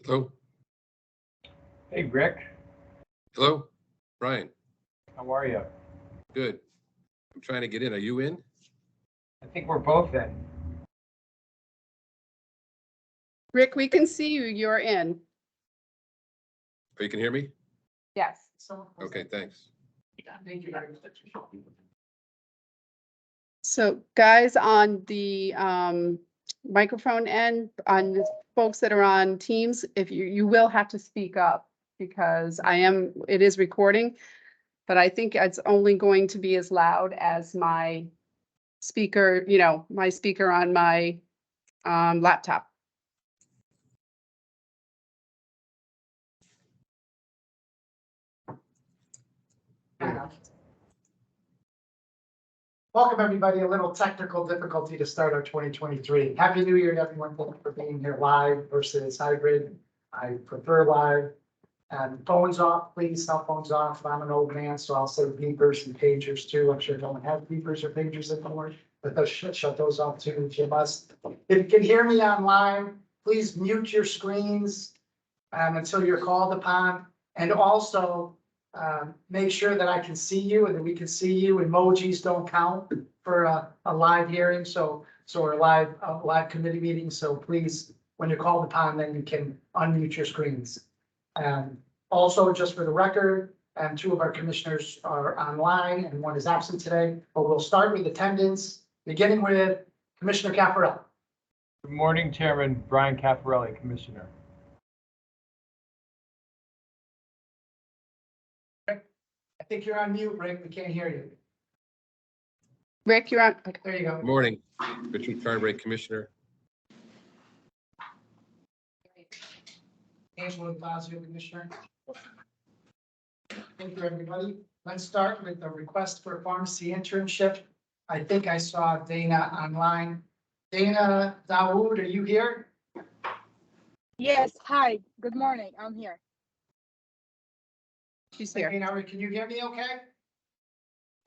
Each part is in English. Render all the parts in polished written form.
Hello. Hey, Rick. Hello, Brian. How are you? Good. I'm trying to get in. Are you in? I think we're both in. Rick, we can see you. You're in. Or you can hear me? Yes. Okay, thanks. So guys on the microphone end, on the folks that are on Teams, if you will have to speak up because it is recording, but I think it's only going to be as loud as my speaker, my speaker on my laptop. Welcome, everybody. A little technical difficulty to start our 2023. Happy New Year to everyone. Thank you for being here live versus hybrid. I prefer live. And phones off, please. Cell phones off. I'm an old man, so I'll say beepers and pagers too. I'm sure no one has beepers or pagers anymore, but those shut those off too if you must. If you can hear me online, please mute your screens until you're called upon. And also, make sure that I can see you and that we can see you. Emojis don't count for a live hearing, so or a live committee meeting. So please, when you're called upon, then you can unmute your screens. Also, just for the record, two of our commissioners are online and one is absent today. But we'll start with attendance, beginning with Commissioner Caffarelli. Good morning, Chairman Brian Caffarelli, Commissioner. I think you're on mute, Rick. We can't hear you. Rick, you're on. Okay. There you go. Good morning. Richard Farnbray, Commissioner. Angela Fazio, Commissioner. Thank you, everybody. Let's start with the request for a pharmacy internship. I think I saw Dana online. Dana Dawood, are you here? Yes, hi, good morning, I'm here. She's here. Dana, can you hear me okay?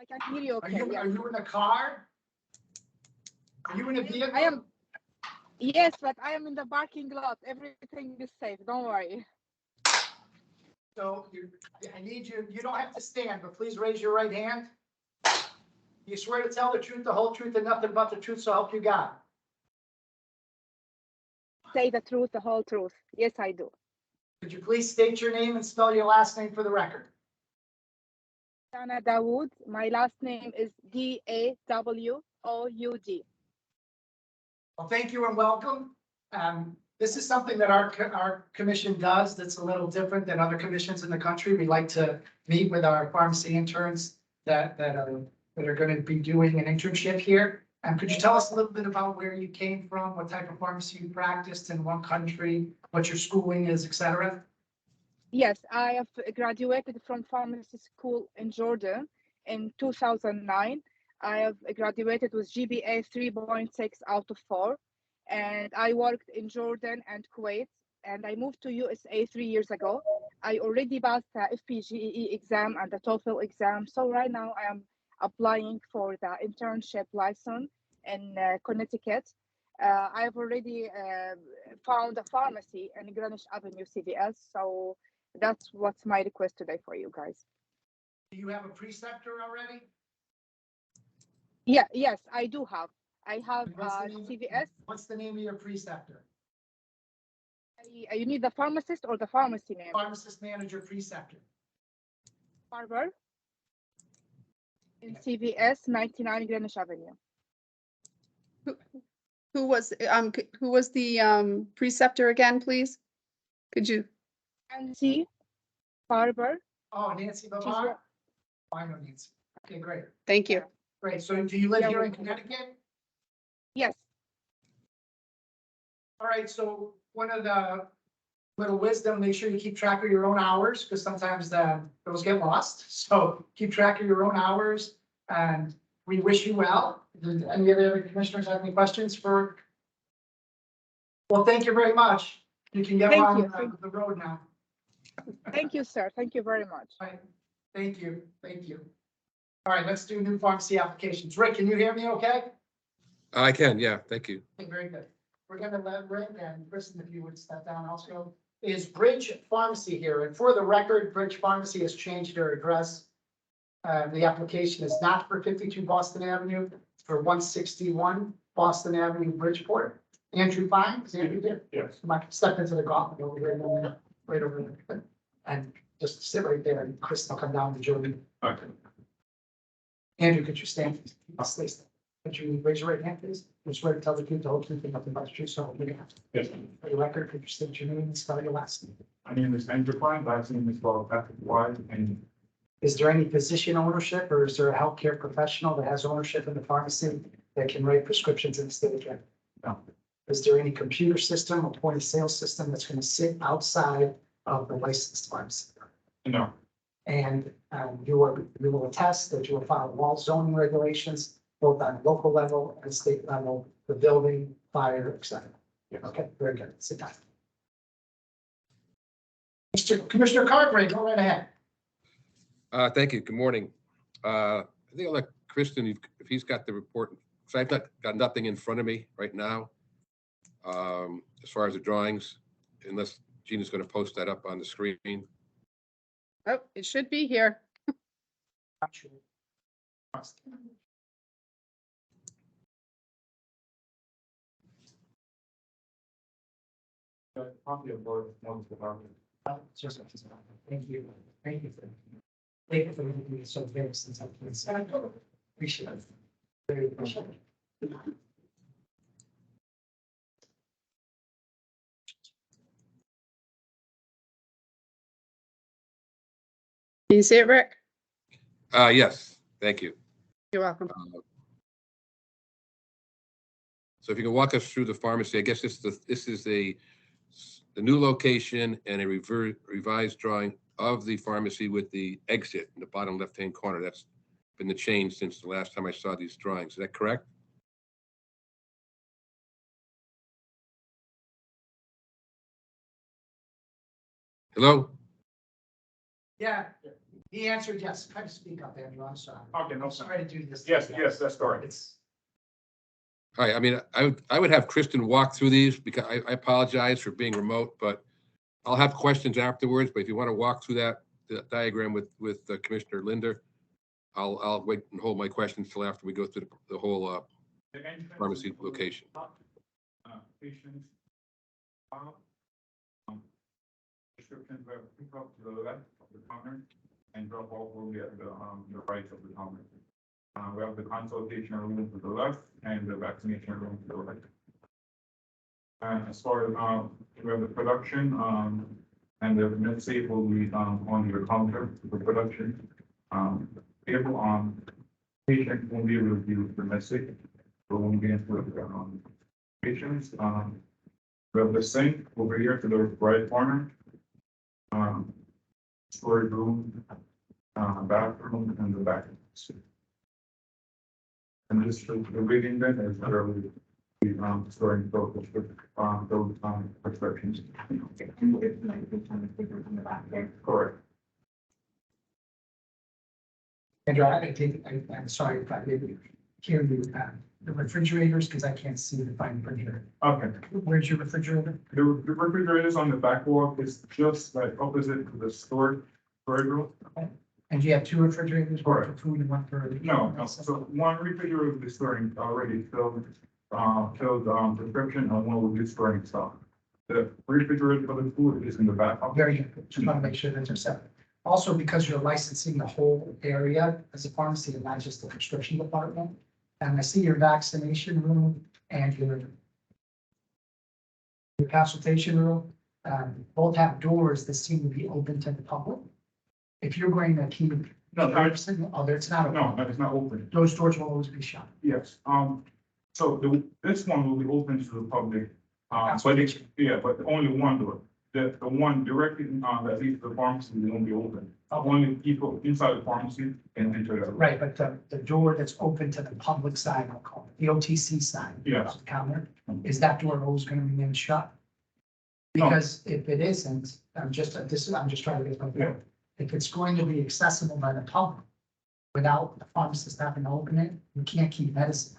I can hear you Are okay, you, yes. are you in a car? Are you in a vehicle? I am, yes, but I am in the parking lot, everything is safe, don't worry. So I need you, you don't have to stand, but please raise your right hand. You swear to tell the truth, the whole truth, and nothing but the truth, so help you God. Say the truth, the whole truth, yes, I do. Could you please state your name and spell your last name for the record? Dana Dawood, my last name is Dawoud. Well, thank you and welcome. This is something that our commission does that's a little different than other commissions in the country. We like to meet with our pharmacy interns that are going to be doing an internship here. And could you tell us a little bit about where you came from, what type of pharmacy you practiced, in what country, what your schooling is, et cetera? Yes, I have graduated from pharmacy school in Jordan in 2009. I have graduated with GPA 3.6 out of 4. And I worked in Jordan and Kuwait, and I moved to USA 3 years ago. I already passed the FPGE exam and the TOEFL exam. So right now I am applying for the internship license in Connecticut. I've already found a pharmacy in Greenwich Avenue, CVS. So that's what's my request today for you guys. Do you have a preceptor already? Yeah, yes, I do have. I have CVS. What's the name of your preceptor? You need the pharmacist or the pharmacy name? Pharmacist manager preceptor. Barber in CVS 99 Greenwich Avenue. Who was the preceptor again, please? Could you, Nancy Barber. Oh, Nancy She's Bavar? what- Oh, I know Nancy. Okay, great, thank you. great. So do you live Yeah, here in we're- Connecticut? Yes. All right, so one of the little wisdom, make sure you keep track of your own hours, because sometimes those get lost. So keep track of your own hours, and we wish you well. Did any of the other commissioners have any questions for? Well, thank you very much. You can get Thank on you. Thank- the road now. Thank you, sir. Thank you very much. All right, thank you, thank you. All right, let's do new pharmacy applications. Rick, can you hear me okay? I can, yeah, thank you. Okay, very good. We're gonna let Rick and Kristen, if you would step down also, is Bridge Pharmacy here. And for the record, Bridge Pharmacy has changed their address. The application is not for 52 Boston Avenue, it's for 161 Boston Avenue, Bridgeport. Andrew Fine, is Andrew there? Yes. Come on, step into the gauntlet over here, right over there. And just sit right there, and Kristen will come down to Jody. Okay. Andrew, could you stand? I'll stay. Could you raise your right hand, please? Just swear to tell the truth, the whole truth, and nothing but the truth, so we can. Yes. For the record, could you state your name and spell your last name? My name is Andrew Klein, last name is spelled F-Y, and Is there any physician ownership, or is there a healthcare professional that has ownership in the pharmacy that can write prescriptions in the state of Connecticut? No. Is there any computer system or point of sale system that's going to sit outside of the licensed pharmacy? no, And you will attest that you will follow all zoning regulations, both on local level and state level, the building, fire, et cetera. yes. Okay, very good. Sit down. Mr. Commissioner Cartwright, go right ahead. Thank you. Good morning. I think I'll let Kristen, if he's got the report, because I've got nothing in front of me right now. As far as the drawings, unless Gina's going to post that up on the screen. Oh, it should be here. Copy of board, notes department. Just, thank you. Thank you for. Thank you for making it so very since I can say. Appreciate it. Very appreciate it. Can you see it, Rick? Yes, thank you. You're welcome. So if you can walk us through the pharmacy, I guess this is the new location and a revised drawing of the pharmacy with the exit in the bottom left-hand corner. That's been the change since the last time I saw these drawings. Is that correct? Hello? Yeah, he answered yes. Try to speak up, Andrew. I'm sorry. Okay, no, I'm sorry to do this. yes, that's correct. It's, All right, I mean, I would have Kristen walk through these because I apologize for being remote, but I'll have questions afterwards, but if you want to walk through that diagram with Commissioner Linder, I'll wait and hold my questions till after we go through the whole The entrance pharmacy is- location. Patients. Prescriptions were picked up to the left of the counter and drop off will be at the right of the counter. We have the consultation room to the left and the vaccination room to the right. And as far as, we have the production, and the med safe will be, on your counter for production. Table on patient will be reviewed for med safe. So when we get with, patients, we have the sink over here to the right corner. Storage room, bathroom, and the back. And this, the reading then is where we, storing those prescriptions. Correct. Andrew, I'm sorry if I didn't hear you. The refrigerators, because I can't see the fine print here. Okay, Where's your refrigerator? the refrigerator is on the back wall, it's just like opposite to the storage room. And do you have two refrigerators, one for Correct. food and one for? No, so one refrigerator will be storing already filled prescription, and one will be storing stock. The refrigerator for the food is in the back. Very good. Just want to make sure that they're separate. Also, because you're licensing the whole area as a pharmacy and not just the prescription department. And I see your vaccination room and your The consultation room, both have doors that seem to be open to the public. If you're going to keep. No, It's not. No, open. it's not open. Those doors will always be shut. Yes, so this one will be open to the public, but but only one door. The one directly, that leads to the pharmacy won't be open. Only people inside the pharmacy can enter that. Right, but the door that's open to the public side, I'll call it, the OTC side. Yes. of the Counter, is that door always gonna remain shut? No. Because if it isn't, I'm just trying to get my point. If it's going to be accessible by the public without the pharmacist having to open it, you can't keep medicine.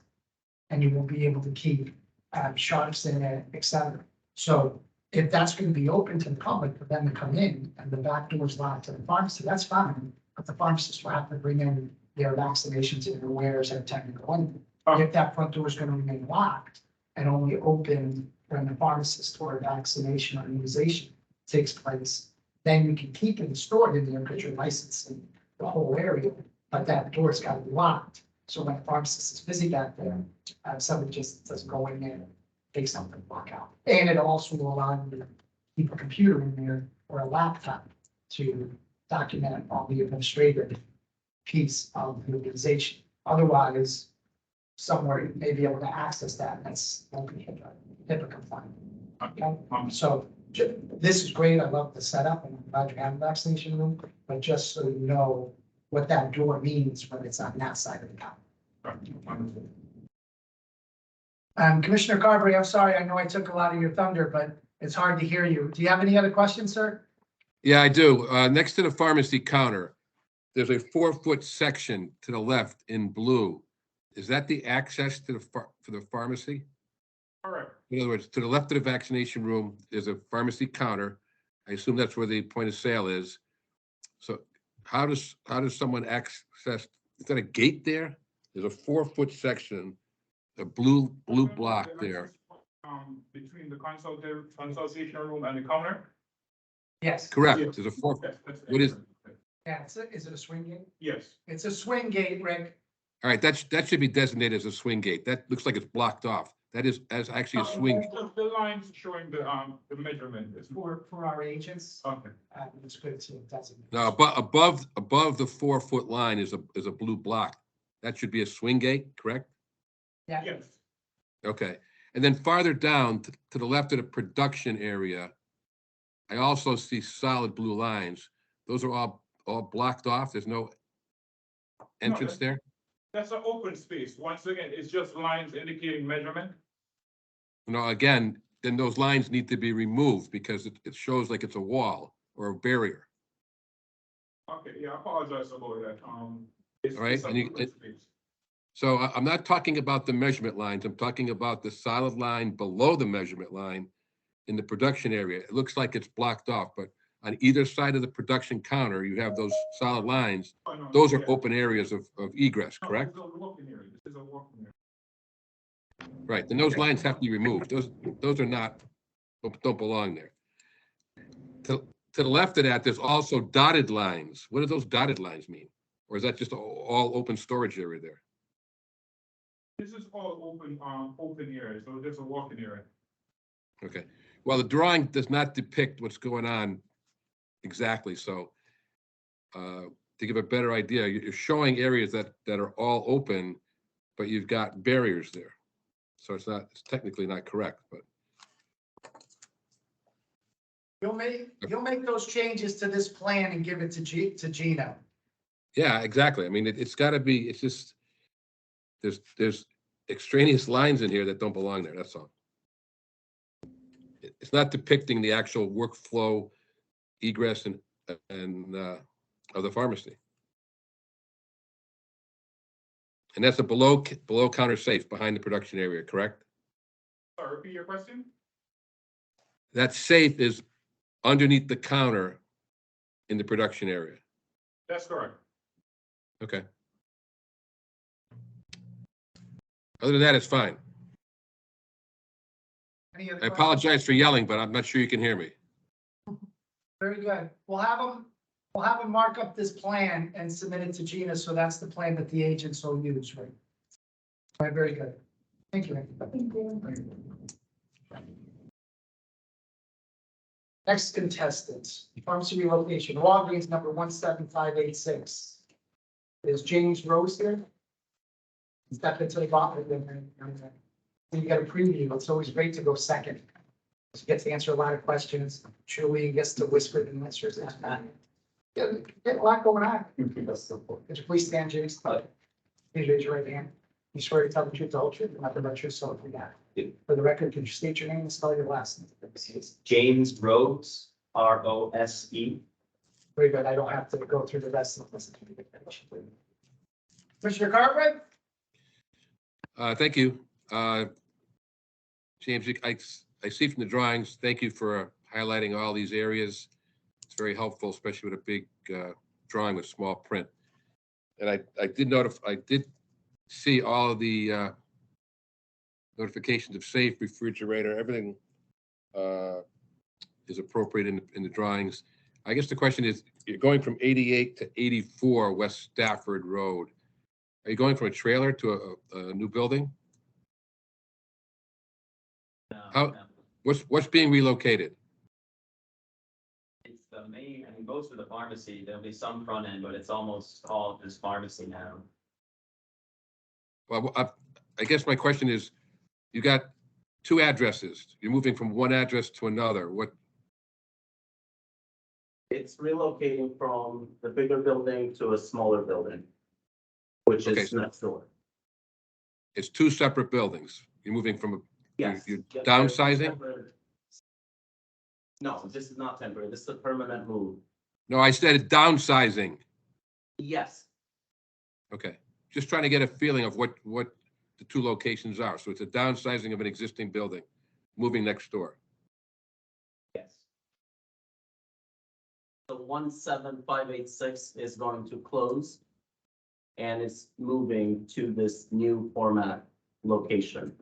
And you won't be able to keep sharps in it, et cetera. So if that's gonna be open to the public for them to come in and the back door's locked to the pharmacy, that's fine. But the pharmacist will have to bring in their vaccinations and their wares and technical. And if that front door is gonna remain locked and only open when the pharmacist or vaccination or immunization takes place, then you can keep it stored in there because you're licensing the whole area, but that door's gotta be locked. So when a pharmacist is busy back there, somebody just doesn't go in there, take something, walk out. And it also will allow you to keep a computer in there or a laptop to document all the administrative piece of the organization. Otherwise, somewhere you may be able to access that, and that's won't be HIPAA compliant. Okay, so this is great. I love the setup and I'm glad you have a vaccination room, but just so you know what that door means when it's on that side of the counter. Commissioner Carberry, I'm sorry, I know I took a lot of your thunder, but it's hard to hear you. Do you have any other questions, sir? Yeah, I do. Next to the pharmacy counter, there's a 4-foot section to the left in blue. Is that the access to the pharmacy? Correct. In other words, to the left of the vaccination room, there's a pharmacy counter. I assume that's where the point of sale is. So how does someone access, is that a gate there? There's a 4-foot section, a blue block there. Between the consultation room and the counter? Yes. Correct. Yes. There's a 4, Yes, that's What is- Yeah, is it a swing gate? Yes. It's a swing gate, Rick. all right, that should be designated as a swing gate. That looks like it's blocked off. That is as actually a swing. The lines showing the measurement is For our agents, okay. it's good to designate. No, above the 4-foot line is a blue block. That should be a swing gate, correct? Yeah, Yes. Okay, and then farther down to the left of the production area, I also see solid blue lines. Those are all blocked off. There's no entrance there? That's an open space. Once again, it's just lines indicating measurement. No, again, then those lines need to be removed because it shows like it's a wall or a barrier. Okay, yeah, I apologize about that. All right, it's an and you- open space. So I'm not talking about the measurement lines. I'm talking about the solid line below the measurement line in the production area. It looks like it's blocked off, but on either side of the production counter, you have those solid lines. Oh, no, Those are yeah. open areas of egress, No, correct? This is a walking area. This is a walking area. Right, then those lines have to be removed. Those are not, don't belong there. To the left of that, there's also dotted lines. What do those dotted lines mean? Or is that just all open storage area there? This is all open area, so there's a walking area. Okay, well, the drawing does not depict what's going on exactly, so to give a better idea, you're showing areas that are all open, but you've got barriers there. So it's technically not correct, but you'll make those changes to this plan and give it to Gino. yeah, exactly. I mean, it's gotta be, it's just, there's extraneous lines in here that don't belong there, that's all. It's not depicting the actual workflow, egress and of the pharmacy. And that's a below counter safe behind the production area, correct? Sorry, repeat your question? That safe is underneath the counter in the production area. That's correct. Okay. Other than that, it's fine. Any other I questions? apologize for yelling, but I'm not sure you can hear me. Very good. We'll have them mark up this plan and submit it to Gina, so that's the plan that the agents will use, right? All right, very good. Thank you. Thank you. Next contestant, pharmacy relocation, Walgreens number 17586. Is James Rose here? Step into the bottom. You got a preview. It's always great to go second. You get to answer a lot of questions. Julie gets to whisper the answers. Yeah, get a lot going on. Could you please stand, James? Please raise your right hand. You swear to tell the truth, the whole truth, and nothing but truth, so help you God. For the record, can you state your name and spell your last name? James Rose, Rose. Very good. I don't have to go through the rest of this. Commissioner Cartwright? Thank you. James, I see from the drawings, thank you for highlighting all these areas. It's very helpful, especially with a big drawing with small print. And I did see all of the notifications of safe refrigerator, everything is appropriate in the drawings. I guess the question is, you're going from 88 to 84 West Stafford Road. Are you going from a trailer to a new building? How- What's being relocated? It's the main, I mean, most of the pharmacy, there'll be some front end, but it's almost all just pharmacy now. Well, I guess my question is, you got two addresses. You're moving from one address to another. What, It's relocating from the bigger building to a smaller building, which Okay, is so- next door. it's two separate buildings. You're moving from, Yes. you're Yep, downsizing? temporary. No, this is not temporary. This is a permanent move. No, I said downsizing. Yes, Okay, just trying to get a feeling of what the two locations are. So it's a downsizing of an existing building, moving next door. yes. The 17586 is going to close. And it's moving to this new format location.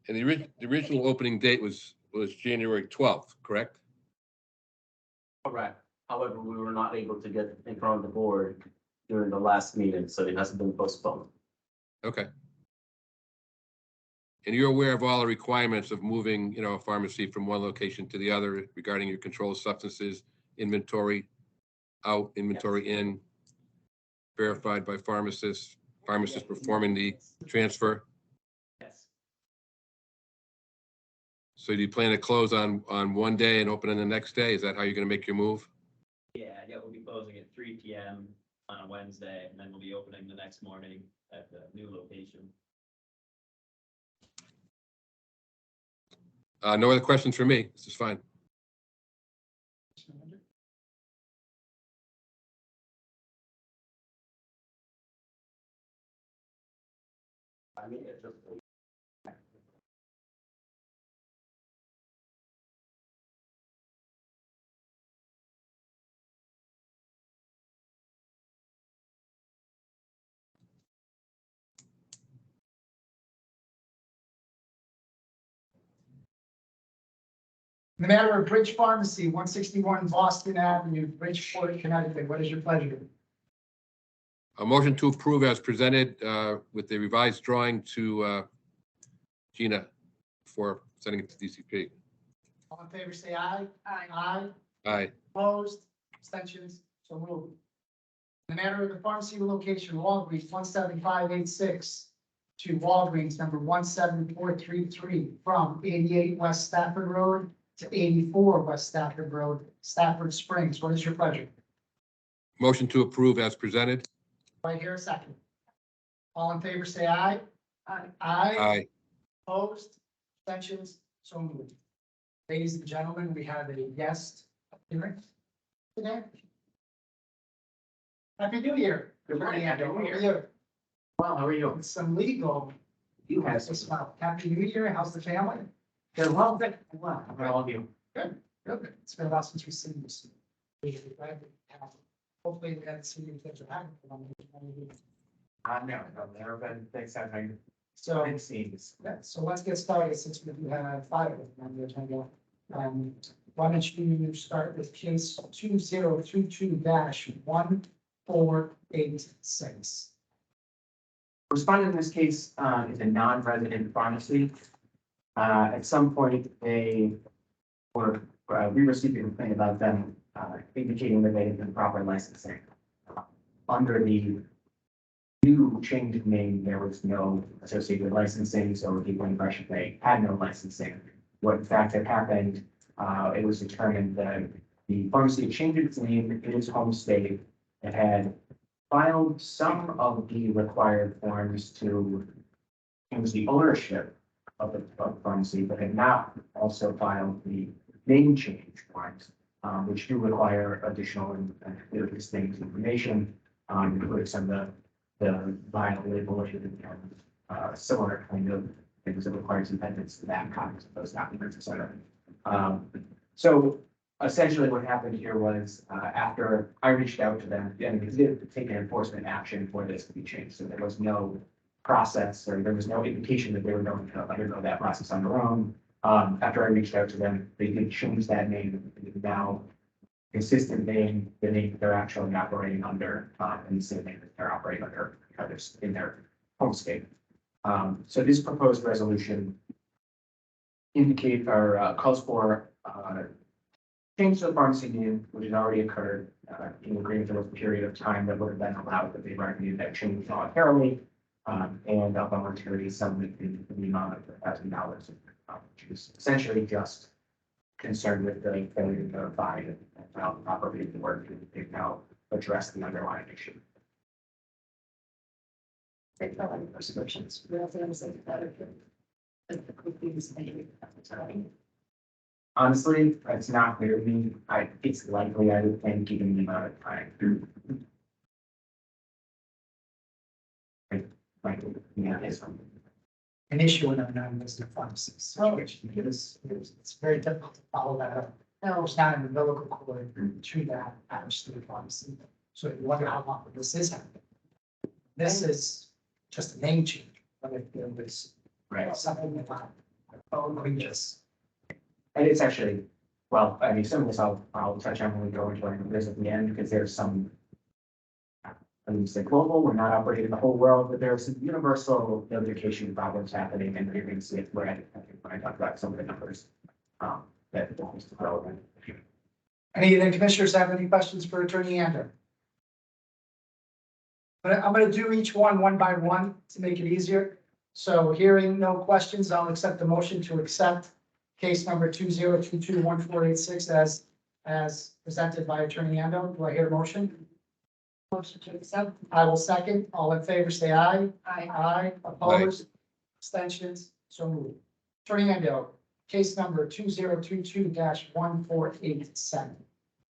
And the original opening date was January 12th, correct? Correct. However, we were not able to get in front of the board during the last meeting, so it has been postponed. Okay. And you're aware of all the requirements of moving, a pharmacy from one location to the other regarding your controlled substances, inventory out, inventory in, verified by pharmacists performing the transfer. Yes. So do you plan to close on one day and open on the next day? Is that how you're gonna make your move? Yeah, we'll be closing at 3 PM on a Wednesday, and then we'll be opening the next morning at the new location. No other questions for me. This is fine. I mean, it's just. In the matter of Bridge Pharmacy, 161 Boston Avenue, Bridgeport, Connecticut, what is your pleasure? A motion to approve as presented with the revised drawing to Gina for sending it to DCP. All in favor, say aye. Aye. Aye. Aye. Opposed, abstentions, so moved. In the matter of the pharmacy relocation, Walgreens 17586 to Walgreens number 17433 from 88 West Stafford Road to 84 West Stafford Road, Stafford Springs. What is your pleasure? Motion to approve as presented. Do I hear a second? All in favor, say aye. Aye. Aye. Aye. Opposed, abstentions, so moved. Ladies and gentlemen, we have a guest appearance today. Happy New Year. Good morning, Happy New Year. How are you? Well, how are you? It's some legal. You have Yes, some. well, Happy New Year. How's the family? Good, well, good. Well, how about all of you? Good. Good. It's been a while since we've seen you. So we're glad to have you. Hopefully we haven't seen you since you're having. Never been, thanks, I've been So, seeing this. yeah, so let's get started since we do have five of them on the agenda. Why don't you start with case 2022-1486? Respondent in this case is a non-resident pharmacy. At some point, we received a complaint about them, indicating that they had been proper licensing. Under the new change of name, there was no associated licensing, so people impression they had no licensing. What in fact had happened, it was determined that the pharmacy had changed its name in its home state. It had filed some of the required forms to change the ownership of the pharmacy, but had not also filed the name change forms, which do require additional and distinct information, including some of the violation and similar kind of things that requires amendments to that, copies of those documents, et cetera. So essentially what happened here was, after I reached out to them, and we did take an enforcement action for this to be changed. So there was no process, or there was no indication that they were going to undergo that process on their own. After I reached out to them, they did change that name. It is now consistent name, the name that they're actually operating under, and the same name that they're operating under others in their home state. So this proposed resolution indicate or calls for change to the pharmacy name, which has already occurred in agreement with the period of time that would have been allowed, that they recommended that change voluntarily, and a voluntary settlement in the amount of $1,000, which is essentially just concerned with the failure to notify and how properly the work they've now addressed the underlying issue. Take all the prescriptions. We also have to say that the cookies maybe at the time. Honestly, it's not clear to me. It's likely I would think given the amount of time. Yeah, it's An issue in our non-resident pharmacies situation, because it's very difficult to follow that up. No, it's not in the umbilical cord to that out of state pharmacy. So you wonder how long this is happening. This is just a name change, but if there was something that egregious. And it's actually, well, I mean, some of this I'll touch on when we go into our numbers at the end, because there's some. I mean, say global, we're not operating in the whole world, but there's some universal notification problems happening, and you're going to see it where I think when I talk about some of the numbers, that is relevant. Any of the commissioners have any questions for Attorney Ander? But I'm gonna do each one by one to make it easier. So hearing no questions, I'll accept the motion to accept case number 20221486 as presented by Attorney Ando. Do I hear a motion? Motion to accept. I will second. All in favor, say aye. Aye. Aye. Opposed? Abstentions? So moved. Attorney Ando, case number 2022-1487.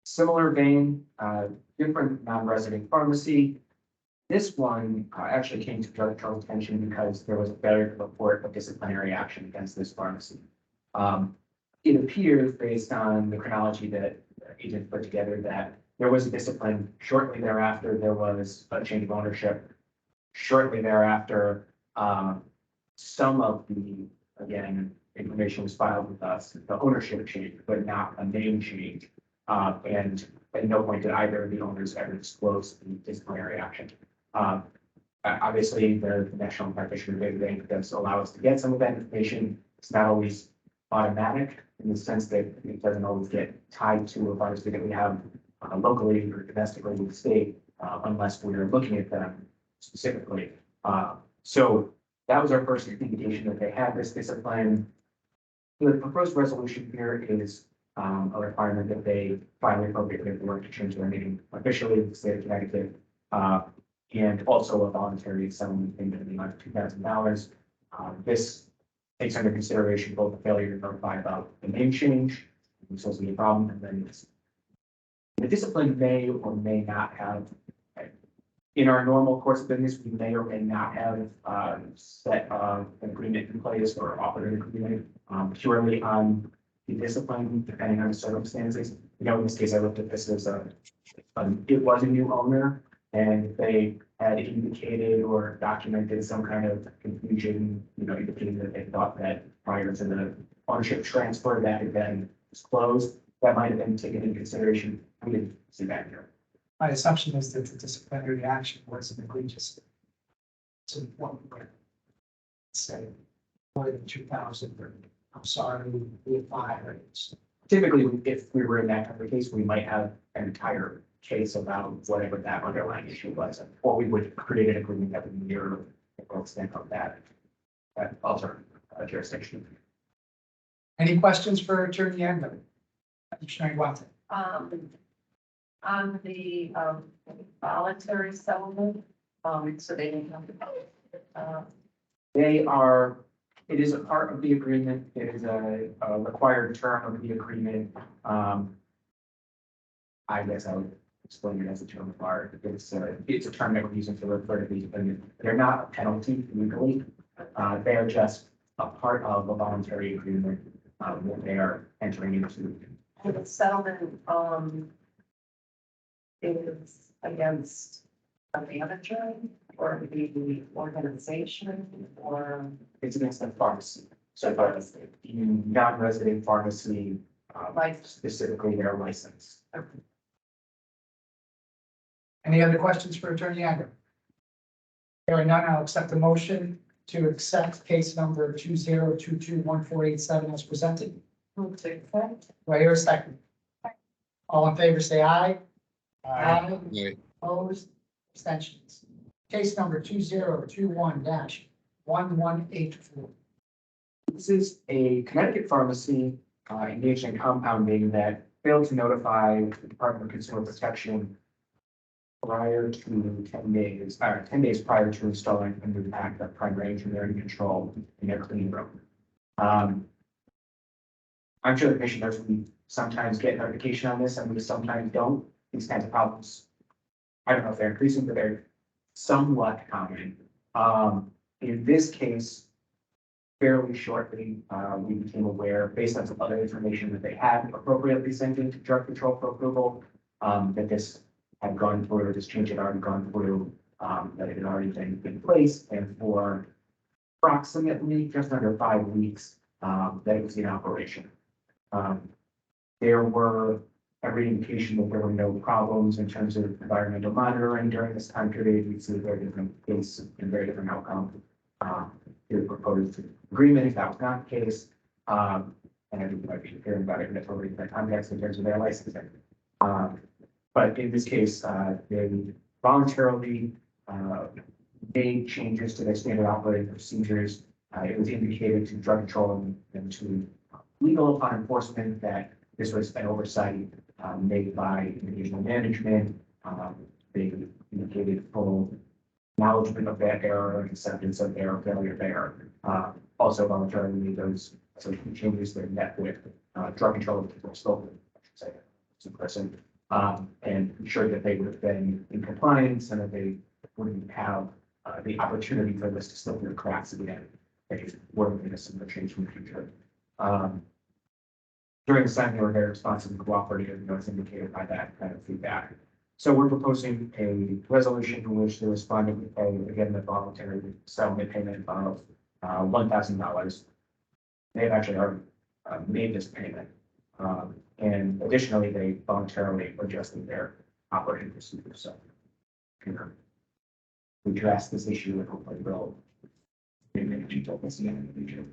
Similar vein, different non-resident pharmacy. This one actually came to Judge Charles' attention because there was a failure to report a disciplinary action against this pharmacy. It appears, based on the chronology that agents put together, that there was a discipline. Shortly thereafter, there was a change of ownership. Shortly thereafter, some of the, again, information was filed with us, the ownership change, but not a name change. And at no point did either of the owners ever disclose the disciplinary action. Obviously, the National Practitioner Database does allow us to get some of that information. It's not always automatic in the sense that it doesn't always get tied to a pharmacy that we have locally or domestically with the state, unless we're looking at them specifically. So that was our first indication that they had this discipline. The proposed resolution here is a requirement that they file the appropriate paperwork to change their name officially in the state of Connecticut, and also a voluntary settlement payment in the amount of $2,000. This takes under consideration both the failure to notify about the name change, which was a problem, and then the discipline may or may not have. In our normal course of business, we may or may not have set an agreement in place or offered an agreement purely on the discipline, depending on the circumstances. You know, in this case, I looked at this as it was a new owner, and they had indicated or documented some kind of confusion, you know, indicating that they thought that prior to the ownership transfer that had been disclosed, that might have been taken into consideration. We didn't see that here. My assumption is that the disciplinary action was an egregious. So what we say, more than 2,000. I'm sorry, we apply rates. Typically, if we were in that kind of case, we might have an entire case about whatever that underlying issue was, or we would create an agreement that would mirror the extent of that alter jurisdiction. Any questions for Attorney Andrew? Commissioner Watson? On the, voluntary settlement, so they didn't have to. They are, it is a part of the agreement. It is a required term of the agreement. I guess I would explain it as a term of art. It's a term that we're using to refer to these, but they're not a penalty legally. They are just a part of a voluntary agreement that they are entering into. The settlement, is against a manager or the organization or. It's against the pharmacy. So the non-resident pharmacy, specifically their license. Any other questions for Attorney Andrew? Hearing none, I'll accept the motion to accept case number 20221487 as presented. Move to accept. Do I hear a second? All in favor, say aye. Aye. Right. Opposed, abstentions. Case number 2021-1184. This is a Connecticut pharmacy engaged in compounding that failed to notify the Department of Consumer Protection prior to 10 days, 10 days prior to installing a new pack of primary engineering control in their clean room. I'm sure the commissioners, we sometimes get notification on this and we sometimes don't. These kinds of problems, I don't know if they're increasing, but they're somewhat common. In this case, fairly shortly, we became aware, based on some other information that they had appropriately sent into drug control for approval, that this had gone through, this change had already gone through, that it had already been in place, and for approximately just under 5 weeks, that it was in operation. There were every indication that there were no problems in terms of environmental monitoring during this time period. We see a very different case and very different outcome. The proposed agreement, if that was not the case, and everybody might be hearing about it in a totally different context in terms of their licensing. But in this case, they voluntarily made changes to their standard operating procedures. It was indicated to drug control and to legal upon enforcement that this was an oversight made by individual management. They indicated full acknowledgement of that error and acceptance of their failure there. Also voluntarily made those changes that met with drug control scope, I should say, to person, and ensured that they would have been in compliance and that they wouldn't have the opportunity for this to slip through the cracks again. They were going to similar change in the future. During this time, they were very responsive and cooperative, as indicated by that kind of feedback. So we're proposing a resolution in which the respondent would pay, again, the voluntary settlement payment of $1,000. They've actually already made this payment. And additionally, they voluntarily adjusted their operating procedures. So we address this issue and hopefully will make this again in the future.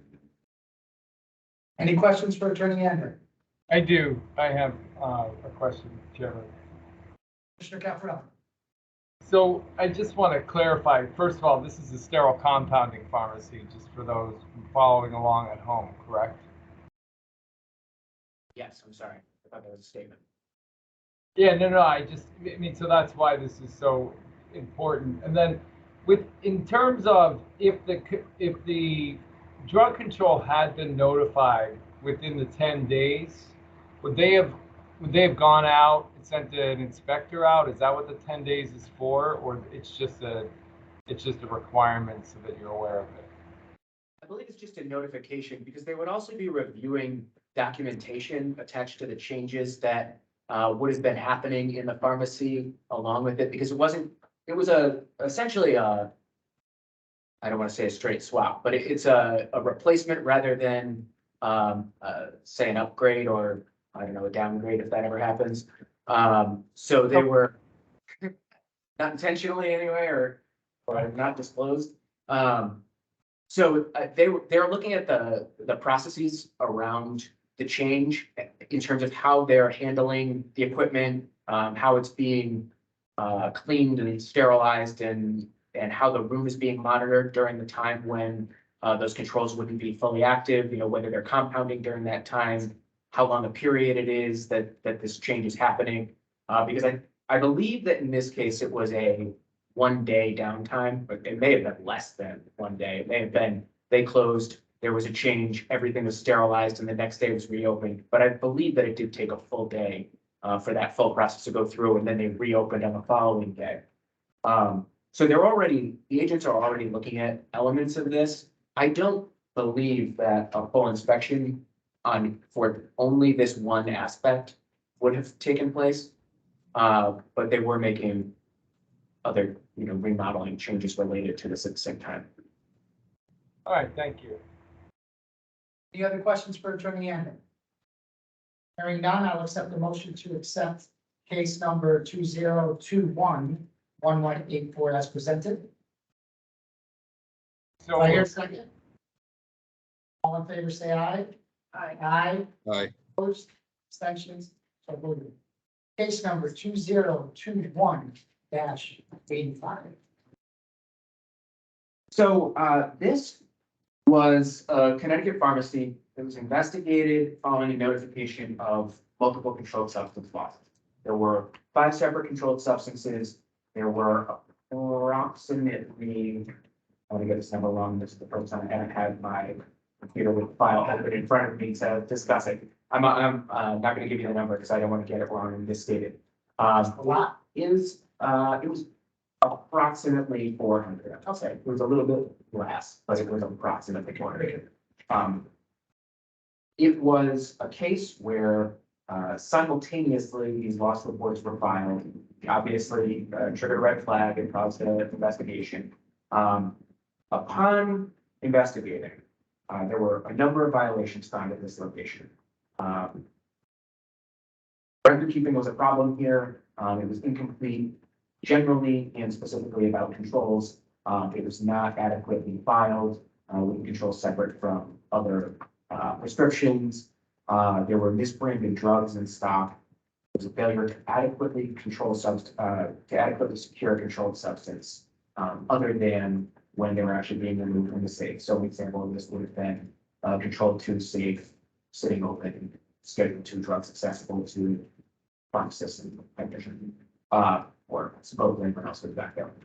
Any questions for Attorney Andrew? I do. I have a question, Chairman. Commissioner Cafarella? So I just want to clarify, first of all, this is a sterile compounding pharmacy, just for those following along at home, correct? Yes, I'm sorry. I thought that was a statement. Yeah, no, I mean, so that's why this is so important. And then in terms of if the drug control had been notified within the 10 days, would they have gone out and sent an inspector out? Is that what the 10 days is for, or it's just a requirement so that you're aware of it? I believe it's just a notification because they would also be reviewing documentation attached to the changes that would have been happening in the pharmacy along with it, because it was essentially I don't want to say a straight swap, but it's a replacement rather than say an upgrade or I don't know, a downgrade if that ever happens. So they were not intentionally anyway, or not disclosed. So they're looking at the processes around the change in terms of how they're handling the equipment, how it's being cleaned and sterilized and how the room is being monitored during the time when those controls wouldn't be fully active, whether they're compounding during that time, how long a period it is that this change is happening. Because I believe that in this case, it was a 1 day downtime, but it may have been less than 1 day. It may have been, they closed, there was a change, everything was sterilized, and the next day was reopened. But I believe that it did take a full day for that full process to go through, and then they reopened on the following day. So the agents are already looking at elements of this. I don't believe that a full inspection for only this one aspect would have taken place. But they were making other, remodeling changes related to this at the same time. All right, thank you. Any other questions for Attorney Andrew? Hearing none, I'll accept the motion to accept case number 2021-1184 as presented. So Do I hear a second? All in favor, say aye. Aye. Aye. Aye. Opposed, abstentions, so voted. Case number 2021-85. So this was a Connecticut pharmacy that was investigated following a notification of multiple controlled substance losses. There were 5 separate controlled substances. There were approximately, I want to get this number wrong. This is the first time I haven't had my computer with file open in front of me to discuss it. I'm not going to give you the number because I don't want to get it wrong and misstated. A lot. It was approximately 400. I'll say it was a little bit less, but it was approximately 400. It was a case where simultaneously these loss reports were filed. Obviously, triggered a red flag and caused an investigation. Upon investigating, there were a number of violations found at this location. Record keeping was a problem here. It was incomplete generally and specifically about controls. It was not adequately filed with controls separate from other prescriptions. There were misbranded drugs in stock. There was a failure to adequately secure a controlled substance other than when they were actually being removed from the safe. So, an example of this would have been a controlled 2 safe sitting open, Schedule 2 drugs accessible to pharmacists and technicians, or supposedly anyone else would back up.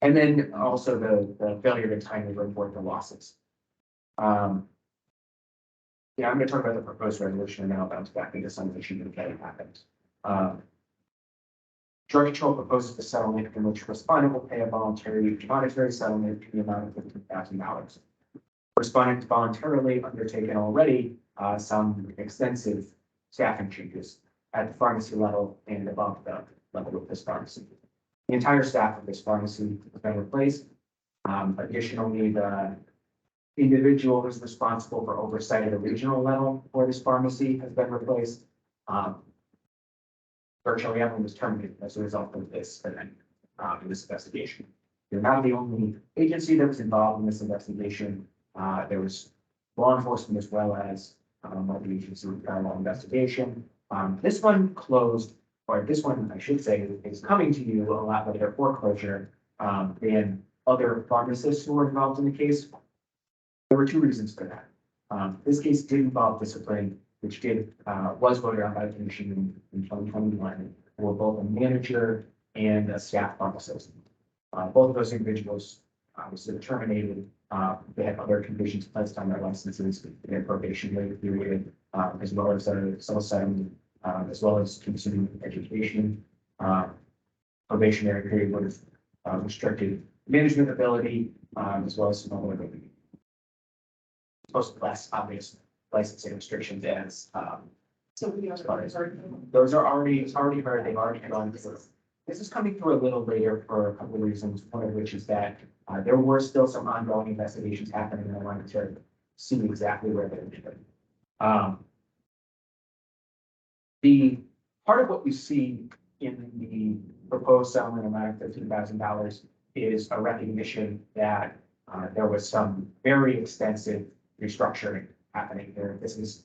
And then also the failure to timely report the losses. Yeah, I'm going to talk about the proposed resolution and then I'll bounce back into some of the issues that happened. Drug Control proposes the settlement in which respondent will pay a voluntary monetary settlement in the amount of $15,000. Respondent voluntarily undertaken already some extensive staffing changes at the pharmacy level and above the level of this pharmacy. The entire staff of this pharmacy has been replaced. Additionally, the individual who's responsible for oversight at a regional level for this pharmacy has been replaced. Virtually everyone was terminated as a result of this event, in this investigation. They're not the only agency that was involved in this investigation. There was law enforcement as well as other agency with parallel investigation. This one closed, or this one, I should say, is coming to you a lot later foreclosure than other pharmacists who were involved in the case. There were 2 reasons for that. This case did involve discipline, which was voted on by the commission in 2021 for both a manager and a staff pharmacist. Both of those individuals obviously were terminated. They had other conditions placed on their licenses, their probationary period, as well as a civil settlement, as well as continuing education. Probationary period would have restricted management ability, as well as some other ability. Most less obvious licensing restrictions as So we are. those are already heard. They've already gone through. This is coming through a little later for a couple of reasons. One of which is that there were still some ongoing investigations happening, and I wanted to see exactly where they're going. The part of what we see in the proposed settlement amount of $15,000 is a recognition that there was some very extensive restructuring happening there. This is,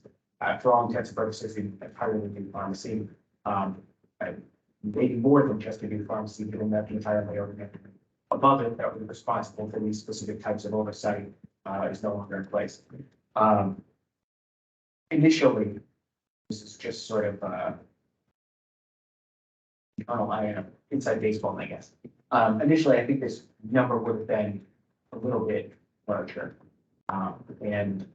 for all intents and purposes, an entirely new pharmacy. Maybe more than just a new pharmacy, given that the entire layer above it that was responsible for these specific types of oversight is no longer in place. Initially, this is just sort of I don't know, I am inside baseball, I guess. Initially, I think this number would have been a little bit larger. And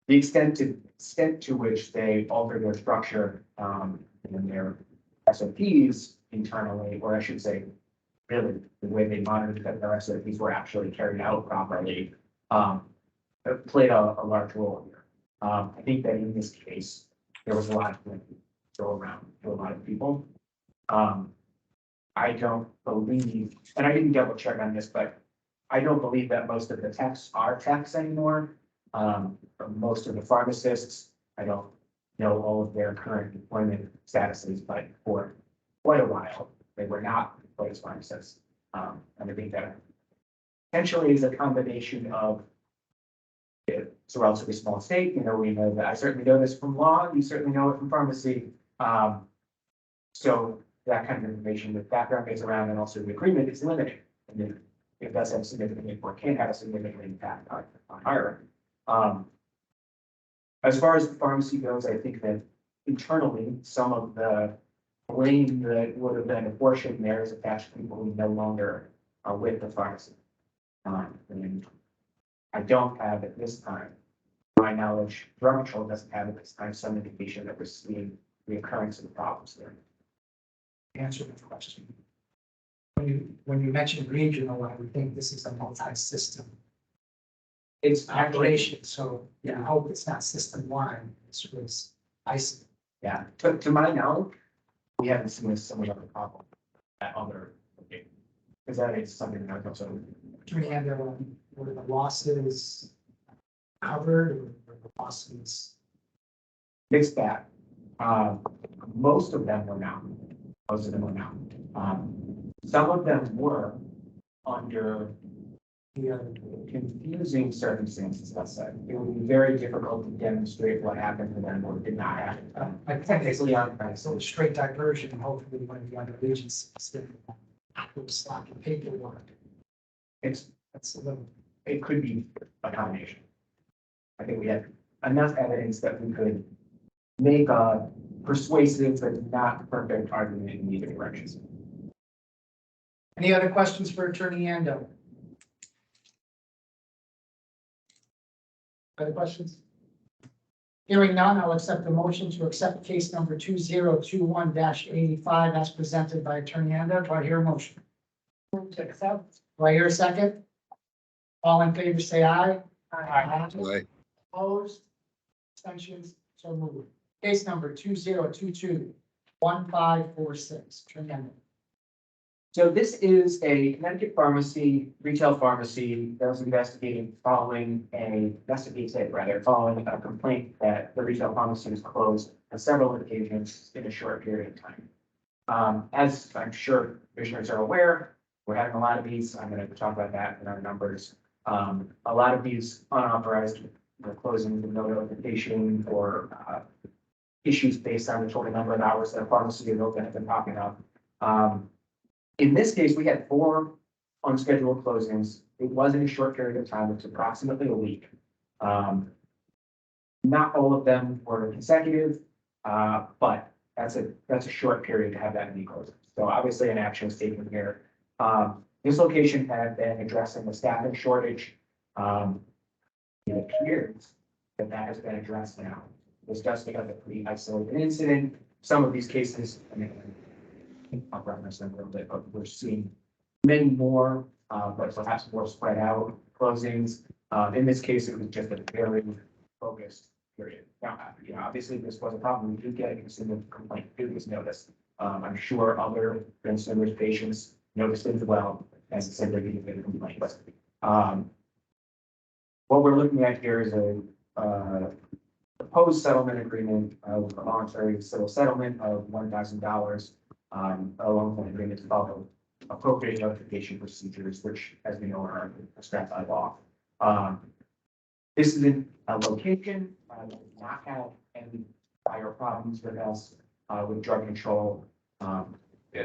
the extent to which they altered their structure and their SOPs internally, or I should say, really, the way they monitored that their SOPs were actually carried out properly, played a large role here. I think that in this case, there was a lot of blame to go around to a lot of people. I don't believe, and I didn't double check on this, but I don't believe that most of the techs are techs anymore. Most of the pharmacists, I don't know all of their current employment statuses, but for quite a while, they were not employed as pharmacists. And I think that potentially is a combination of it's a relatively small state, you know, we know that I certainly know this from law, you certainly know it from pharmacy. So that kind of information with background gets around, and also the agreement is limited. And it does have significant or can have a significant impact on hiring. As far as the pharmacy goes, I think that internally, some of the blame that would have been apportioned there is attached to people who no longer are with the pharmacy. And I don't have at this time, to my knowledge, drug control doesn't have at this time some indication that we're seeing the occurrence of the problems there. Answer the question. When you mentioned regional, I would think this is a multi-system It's operation, so I hope it's not system-wide, this was isolated. Yeah, to my knowledge, we haven't seen a similar problem at other, because that is something that I've also. And were the losses covered, or were the losses? Mixed bag. Most of them were not. Most of them were not. Some of them were under confusing circumstances, let's say. It would be very difficult to demonstrate what happened to them or did not happen. I technically, so straight diversion, hopefully when the other agencies, stock and paperwork. That's a little. It could be a combination. I think we had enough evidence that we could make a persuasive but not perfect argument in either direction. Any other questions for Attorney Ando? Other questions? Hearing none, I'll accept the motion to accept case number 2021-85 as presented by Attorney Ando. Do I hear a motion? Move to accept. Do I hear a second? All in favor, say aye. Aye. Opposed? Abstentions? So moved. Case number 2022-1546. Attorney Ando. So this is a Connecticut pharmacy, retail pharmacy that was investigated following a complaint that the retail pharmacy was closed on several occasions in a short period of time. As I'm sure commissioners are aware, we're having a lot of these. I'm going to talk about that in our numbers. A lot of these unauthorized closing with no notification or issues based on the total number of hours that a pharmacy is open have been popping up. In this case, we had 4 unscheduled closings. It was in a short period of time. It was approximately a week. Not all of them were consecutive, but that's a short period to have that many closings. So obviously an action was taken here. This location had been addressing the staffing shortage. It appears that has been addressed now. This does make up a pretty isolated incident. Some of these cases, I mean, I'll reference them a little bit, but we're seeing many more, but perhaps more spread out closings. In this case, it was just a very focused period. Now, obviously this was a problem. We did get a consumer complaint through this notice. I'm sure other consumers, patients noticed it as well as the same regular complaint. What we're looking at here is a proposed settlement agreement with a voluntary civil settlement of $1,000. Along with an agreement to follow appropriate notification procedures, which, as we know, are prescribed by law. This is a location, that does not have any prior problems with us, with drug control. To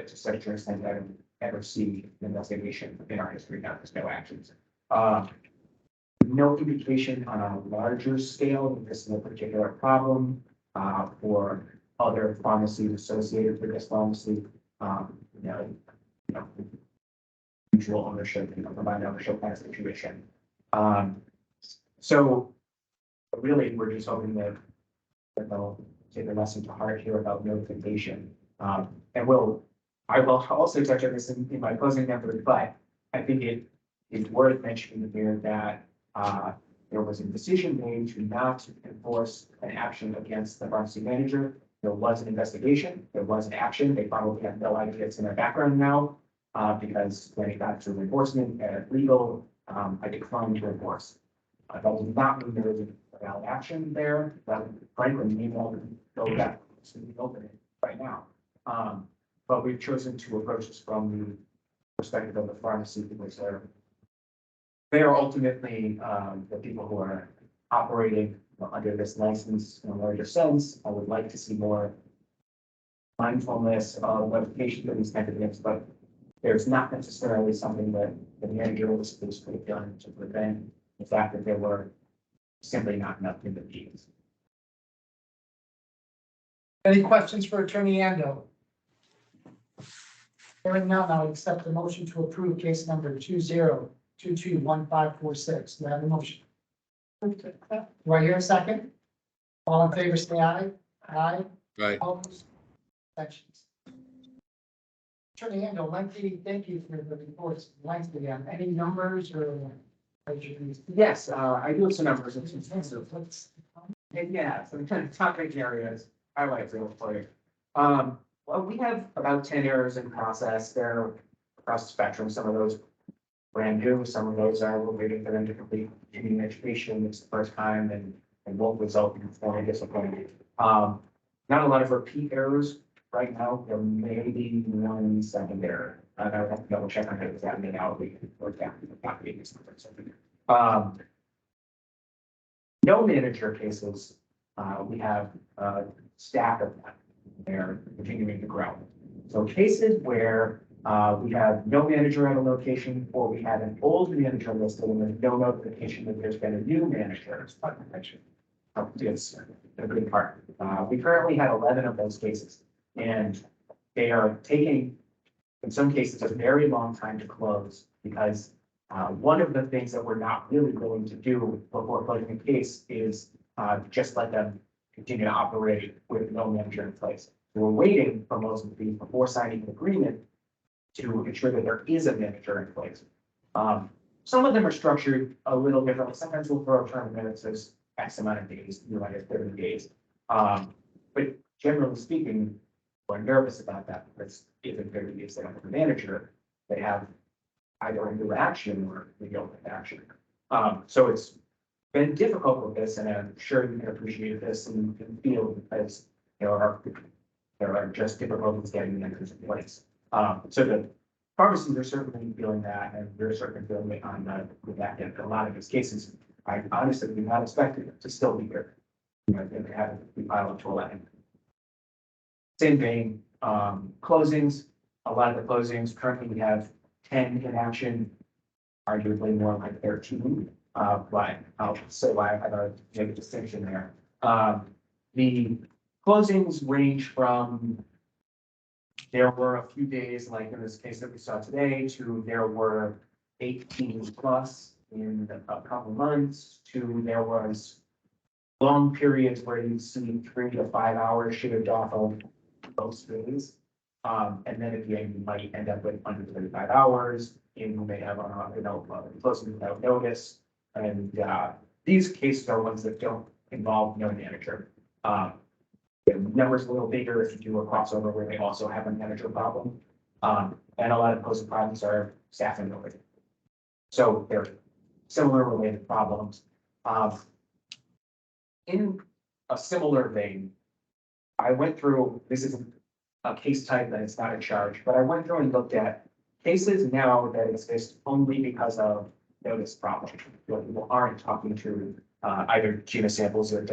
such an extent that I've ever seen an investigation in our history, now there's no actions. No indication on a larger scale that this is a particular problem, for other pharmacies associated with this pharmacy. You know, mutual ownership, combined ownership kind of situation. So really, we're just hoping that they'll take a lesson to heart here about notification. And I will also touch on this in my closing number, but I think it is worth mentioning here that there was a decision made to not enforce an action against the pharmacy manager. There was an investigation, there was an action. They probably have no idea it's in their background now, because when it got to enforcement and legal, I declined to enforce. That does not mean there is a valid action there. That frankly, may well go back to the opening right now. But we've chosen to approach this from the perspective of the pharmacy because they are ultimately the people who are operating under this license in a larger sense. I would like to see more mindfulness of notification of these kinds of things, but there's not necessarily something that the manager was supposed to have done to prevent the fact that there were simply not enough human beings. Any questions for Attorney Ando? Hearing none, I'll accept the motion to approve case number 20221546. Do I have a motion? Do I hear a second? All in favor, say aye. Aye. Right. Opposed? Abstentions. Attorney Ando, lengthy, thank you for the reports. Lengthy, any numbers or? Yes, I do have some numbers. And yeah, some kind of topic areas, highlights real quick. Well, we have about 10 errors in process. They're across the spectrum. Some of those brand new, some of those are we're waiting for them to complete continuing education. It's the first time and won't result in formally disappointed. Not a lot of repeat errors right now. There may be one second error. I would have to double check on it because that may now be worked out. No manager cases, we have a stack of them. They're continuing to grow. So cases where we have no manager at a location, or we have an old manager listed and there's no notification that there's been a new manager. It's a good part. We currently have 11 of those cases, and they are taking, in some cases, a very long time to close because one of the things that we're not really going to do before closing a case is just let them continue to operate with no manager in place. So we're waiting for most of these before signing an agreement to ensure that there is a manager in place. Some of them are structured a little differently. Sometimes we'll throw a term that says X amount of days, like 30 days. But generally speaking, we're nervous about that because if in 30 days they don't have a manager, they have either a new action or the open action. So it's been difficult with this, and I'm sure you can appreciate this and feel because there are just difficulties getting the answers in place. So the pharmacies are certainly feeling that, and we're certainly feeling it on the back end. A lot of these cases, I honestly do not expect it to still be here. They haven't been piled up to 11. Same vein, closings. A lot of the closings currently we have 10 in action, arguably more like 13. But I'll say why I have make a distinction there. The closings range from there were a few days, like in this case that we saw today, to there were 18 plus in a couple months, to there was long periods where you see 3 to 5 hours shaved off of most days. And then at the end, you might end up with under 35 hours, and you may have closing without notice. And these cases are ones that don't involve no manager. The number's a little bigger if you do a crossover where they also have a manager problem. And a lot of closing problems are staffing related. So they're similar related problems. In a similar vein, I went through, this is a case type that it's not a charge, but I went through and looked at cases now that exist only because of notice problem. Where people aren't talking to either genus samples or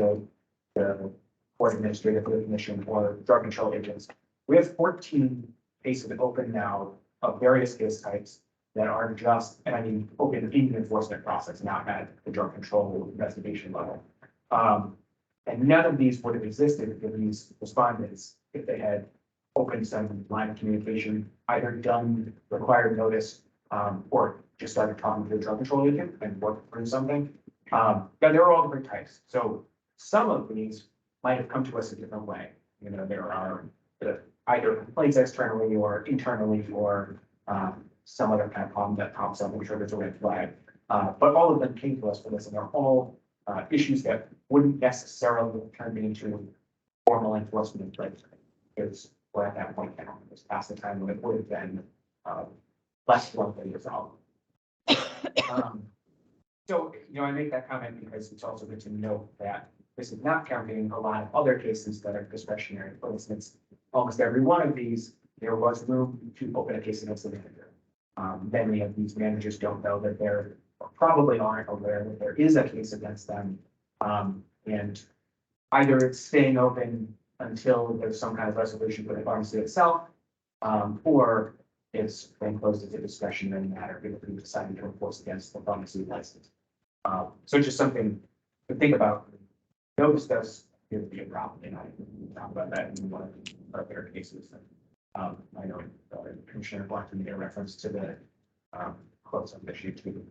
the court administrator for the commission or drug control agents. We have 14 cases open now of various case types that are just, and I mean, open in the enforcement process, not at the drug control investigation level. And none of these would have existed for these respondents if they had opened some line of communication, either done required notice, or just started talking to the drug control agent and worked through something. Yeah, there are all different types. So some of these might have come to us a different way. You know, there are either complaints externally or internally, or some other kind of problem that pops up and triggers a red flag. But all of them came to us for this, and they're all issues that wouldn't necessarily turn into formal enforcement, but because we're at that point now, it's past the time when it would have been less likely resolved. So, you know, I make that comment because it's also good to note that this is not counting a lot of other cases that are discretionary. For instance, almost every one of these, there was room to open a case against the manager. Many of these managers don't know that they're, or probably aren't aware that there is a case against them. And either it's staying open until there's some kind of resolution for the pharmacy itself, or it's been closed as a discretionary matter if we decided to enforce against the pharmacy license. So just something to think about. Notice does appear to be a problem, and I can talk about that in one of our other cases. I know Commissioner Blackton made a reference to the close-up issue too.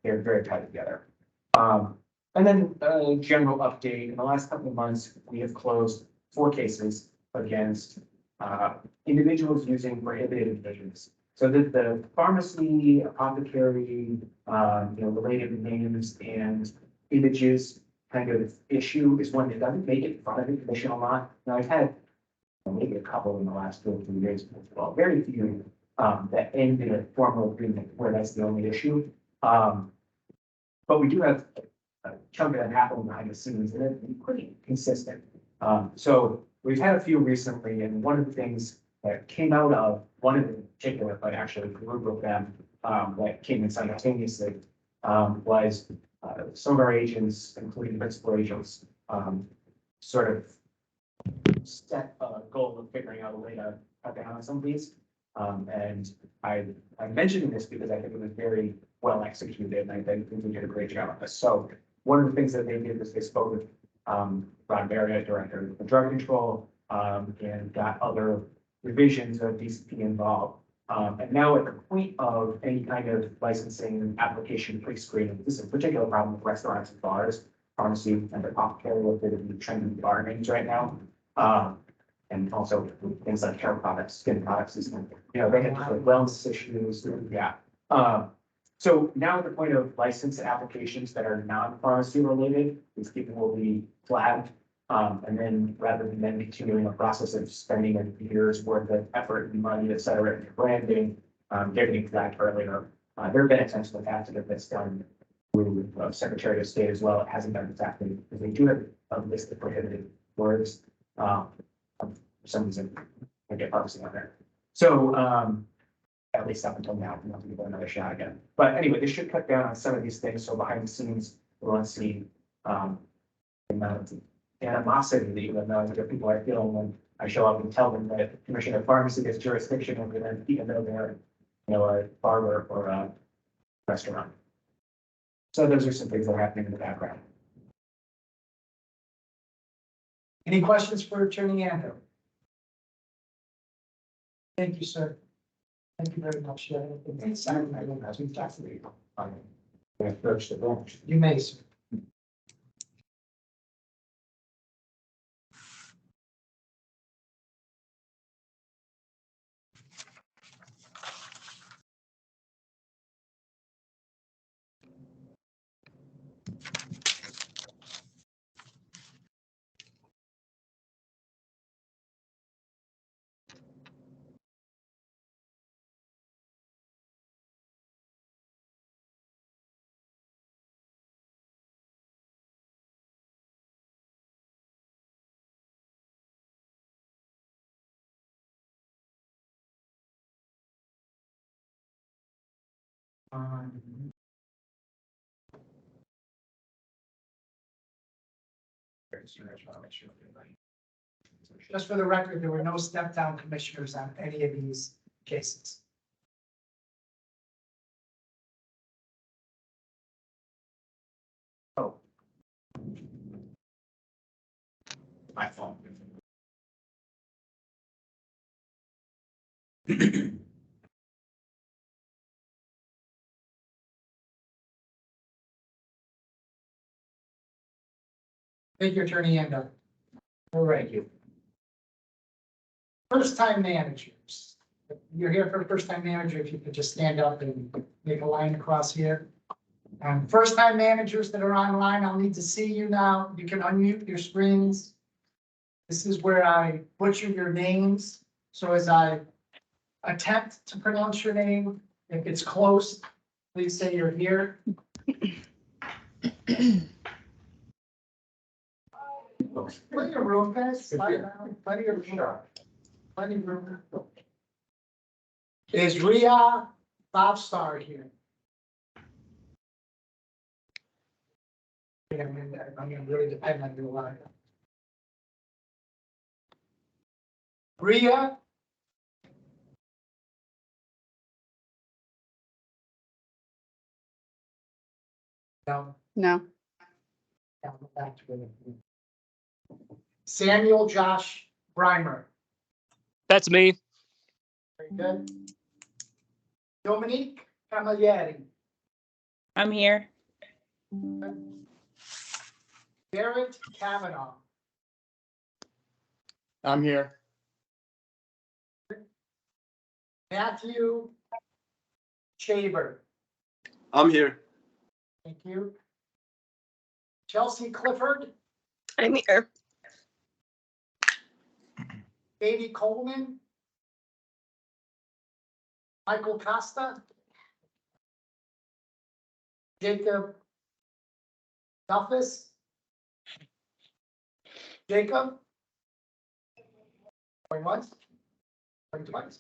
They're very tied together. And then a general update. In the last couple of months, we have closed 4 cases against individuals using prohibited visions. So that the pharmacy, apothecary, related names and images kind of issue is one that doesn't make it in front of the commission a lot. Now, I've had maybe a couple in the last 2 or 3 years, well, very few that end in a formal agreement where that's the only issue. But we do have a chunk of that happening behind the scenes, and it's pretty consistent. So we've had a few recently, and one of the things that came out of one of them in particular, but actually a group of them that came in simultaneously, was some of our agents, including principal agents, sort of set a goal of figuring out a way to cut down on some of these. And I'm mentioning this because I think it was very well executed, and I think we did a great job on this. So one of the things that they did was they spoke with Ron Barrett, director of drug control, and got other divisions of DCP involved. And now at the point of any kind of licensing application pre-screening, this is a particular problem with restaurants and bars, pharmacy and apothecary, what they're trending bar names right now. And also things like hair products, skin products, they have wellness issues, yeah. So now at the point of license applications that are non-pharmacy related, these people will be flagged. And then rather than then continuing a process of spending a year's worth of effort and money, et cetera, into branding, they're getting flagged earlier. There have been attempts in the past to get this done through Secretary of State as well. It hasn't done exactly because they do have a list of prohibited words. For some reason, I get pharmacy on there. So at least up until now, I'm not going to give it another shot again. But anyway, this should cut down on some of these things. So behind the scenes, we'll see animosity that other people are feeling when I show up and tell them that the Commissioner of Pharmacy has jurisdiction over them, even though they're, a barber or a restaurant. So those are some things that are happening in the background. Any questions for Attorney Andrew? Thank you, sir. Thank you very much. You may, sir. Just for the record, there were no step-down commissioners on any of these cases. Oh. My phone. Thank you, Attorney Endo. All right, you. First-time managers. If you're here for a first-time manager, if you could just stand up and make a line across here. First-time managers that are online, I'll need to see you now. You can unmute your screens. This is where I butcher your names. So as I attempt to pronounce your name, if it's close, please say you're here. Plenty of room, guys. Plenty of room. Plenty of room. Is Ria Bobstar here? I'm gonna really depend on your line. Ria? No. No, I'll go back to it. Samuel Josh Brimer. That's me. Very good. Dominique Camilleri. I'm here. Barrett Kavanaugh. I'm here. Matthew Shaver. I'm here. Thank you. Chelsea Clifford. I'm here. Katie Coleman. Michael Costa. Jacob Duffus. Jacob. Going once. Going twice.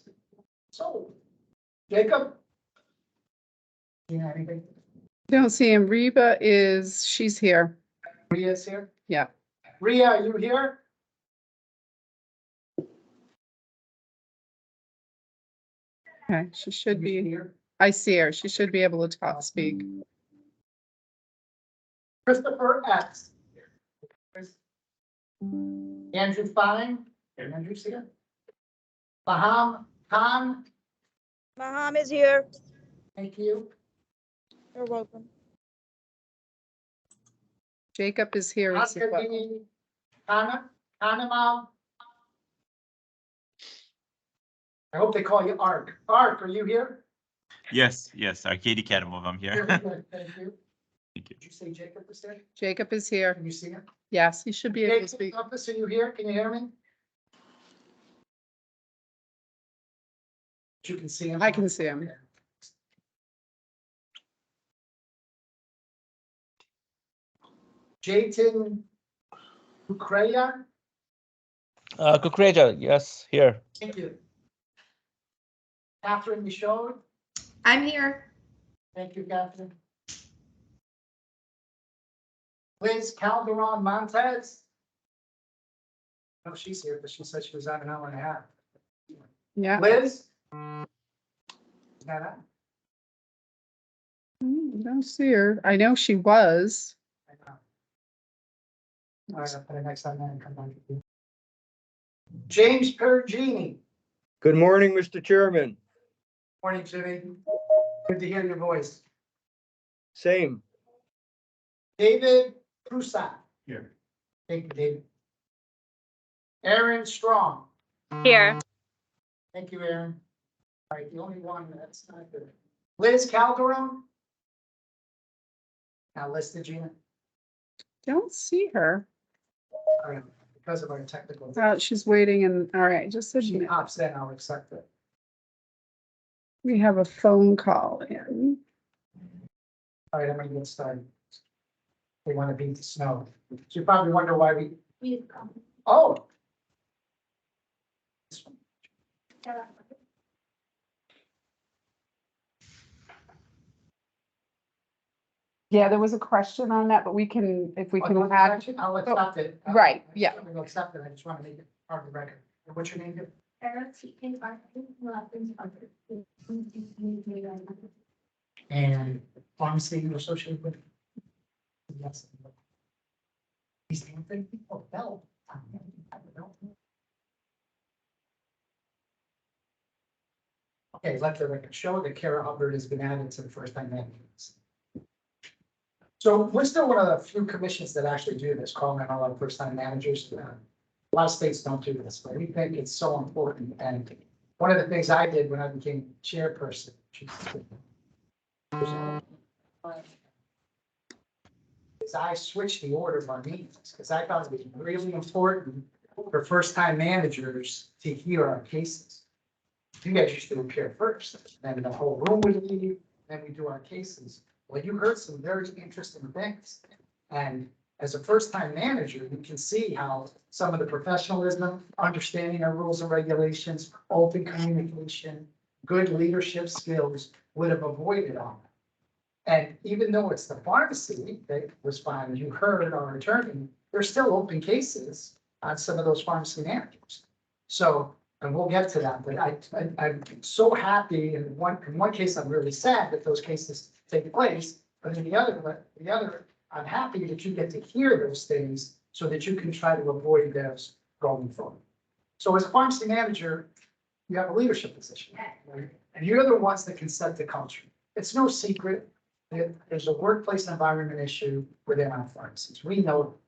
So, Jacob. You know anything? don't see him. Reba she's here. Ria's here? Yeah. Ria, are you here? Okay, she should You be, here? I see her. She should be able to talk, speak. Christopher X. Andrew Fine. Andrew's here. Baham Khan, Maham is here. thank you. You're welcome. Jacob is here as well. Akadini Kanamam. I hope they call you Ark. Ark, are you here? Yes, Arkady Karimov, I'm Very here. good, thank you. Thank you. Did you say Jacob is there? Jacob is here. Can you see him? Yes, he should be able to Jacob speak. Duffus, are you here? Can you hear me? You can see him. I can see him. Jayton Kukreya, Kukreja, yes, here. thank you. Catherine Michaud, I'm here. thank you, Catherine. Liz Calderon Montez. Oh, she's here, but she said she was on an hour and a half. Yeah. Liz? Is that on? Don't see her. I know she was. I know. All right, I'll put it next time and come back to you. James Perugini. Good morning, Mr. Chairman. Morning, Jimmy. Good to hear your voice. Same. David Prusak. Here. Thank you, David. Aaron Strong. Here. Thank you, Aaron. All right, the only one that's not good. Liz Calderon. Now listed, Gina. Don't see her. All right, because of our technical. She's waiting and, all right, just so She you know, pops in, I'll accept it. we have a phone call in. All right, I'm gonna get started. They want to beat the snow. So you probably wonder why we, oh. Yeah, there was a question on that, but we can, if we can add, I'll accept it. Right, yeah. I'm gonna accept it. I just want to make it part of the record. And what's your name? And pharmacy you're associated with? Yes. East Hampton? Oh, Bell. I don't know. Okay, let the record show that Kara Hubbard has been added to the first time managers. So we're still one of the few commissions that actually do this, calling on all our first time managers. A lot of states don't do this, but we think it's so important. And one of the things I did when I became chairperson is I switched the order of our meetings because I thought it was really important for first time managers to hear our cases. You guys used to appear first, then the whole room would leave, then we do our cases. Well, you heard some very interesting things. And as a first-time manager, you can see how some of the professionalism, understanding our rules and regulations, open communication, good leadership skills would have avoided all that. And even though it's the pharmacy that was fine, you heard our attorney, there's still open cases on some of those pharmacy managers. So, and we'll get to that, but I'm so happy. In one case, I'm really sad that those cases take place, but in the other, I'm happy that you get to hear those things so that you can try to avoid those going forward. So as a pharmacy manager, you have a leadership position, right? And you're the ones that can set the culture. It's no secret that there's a workplace environment issue within our pharmacies. We know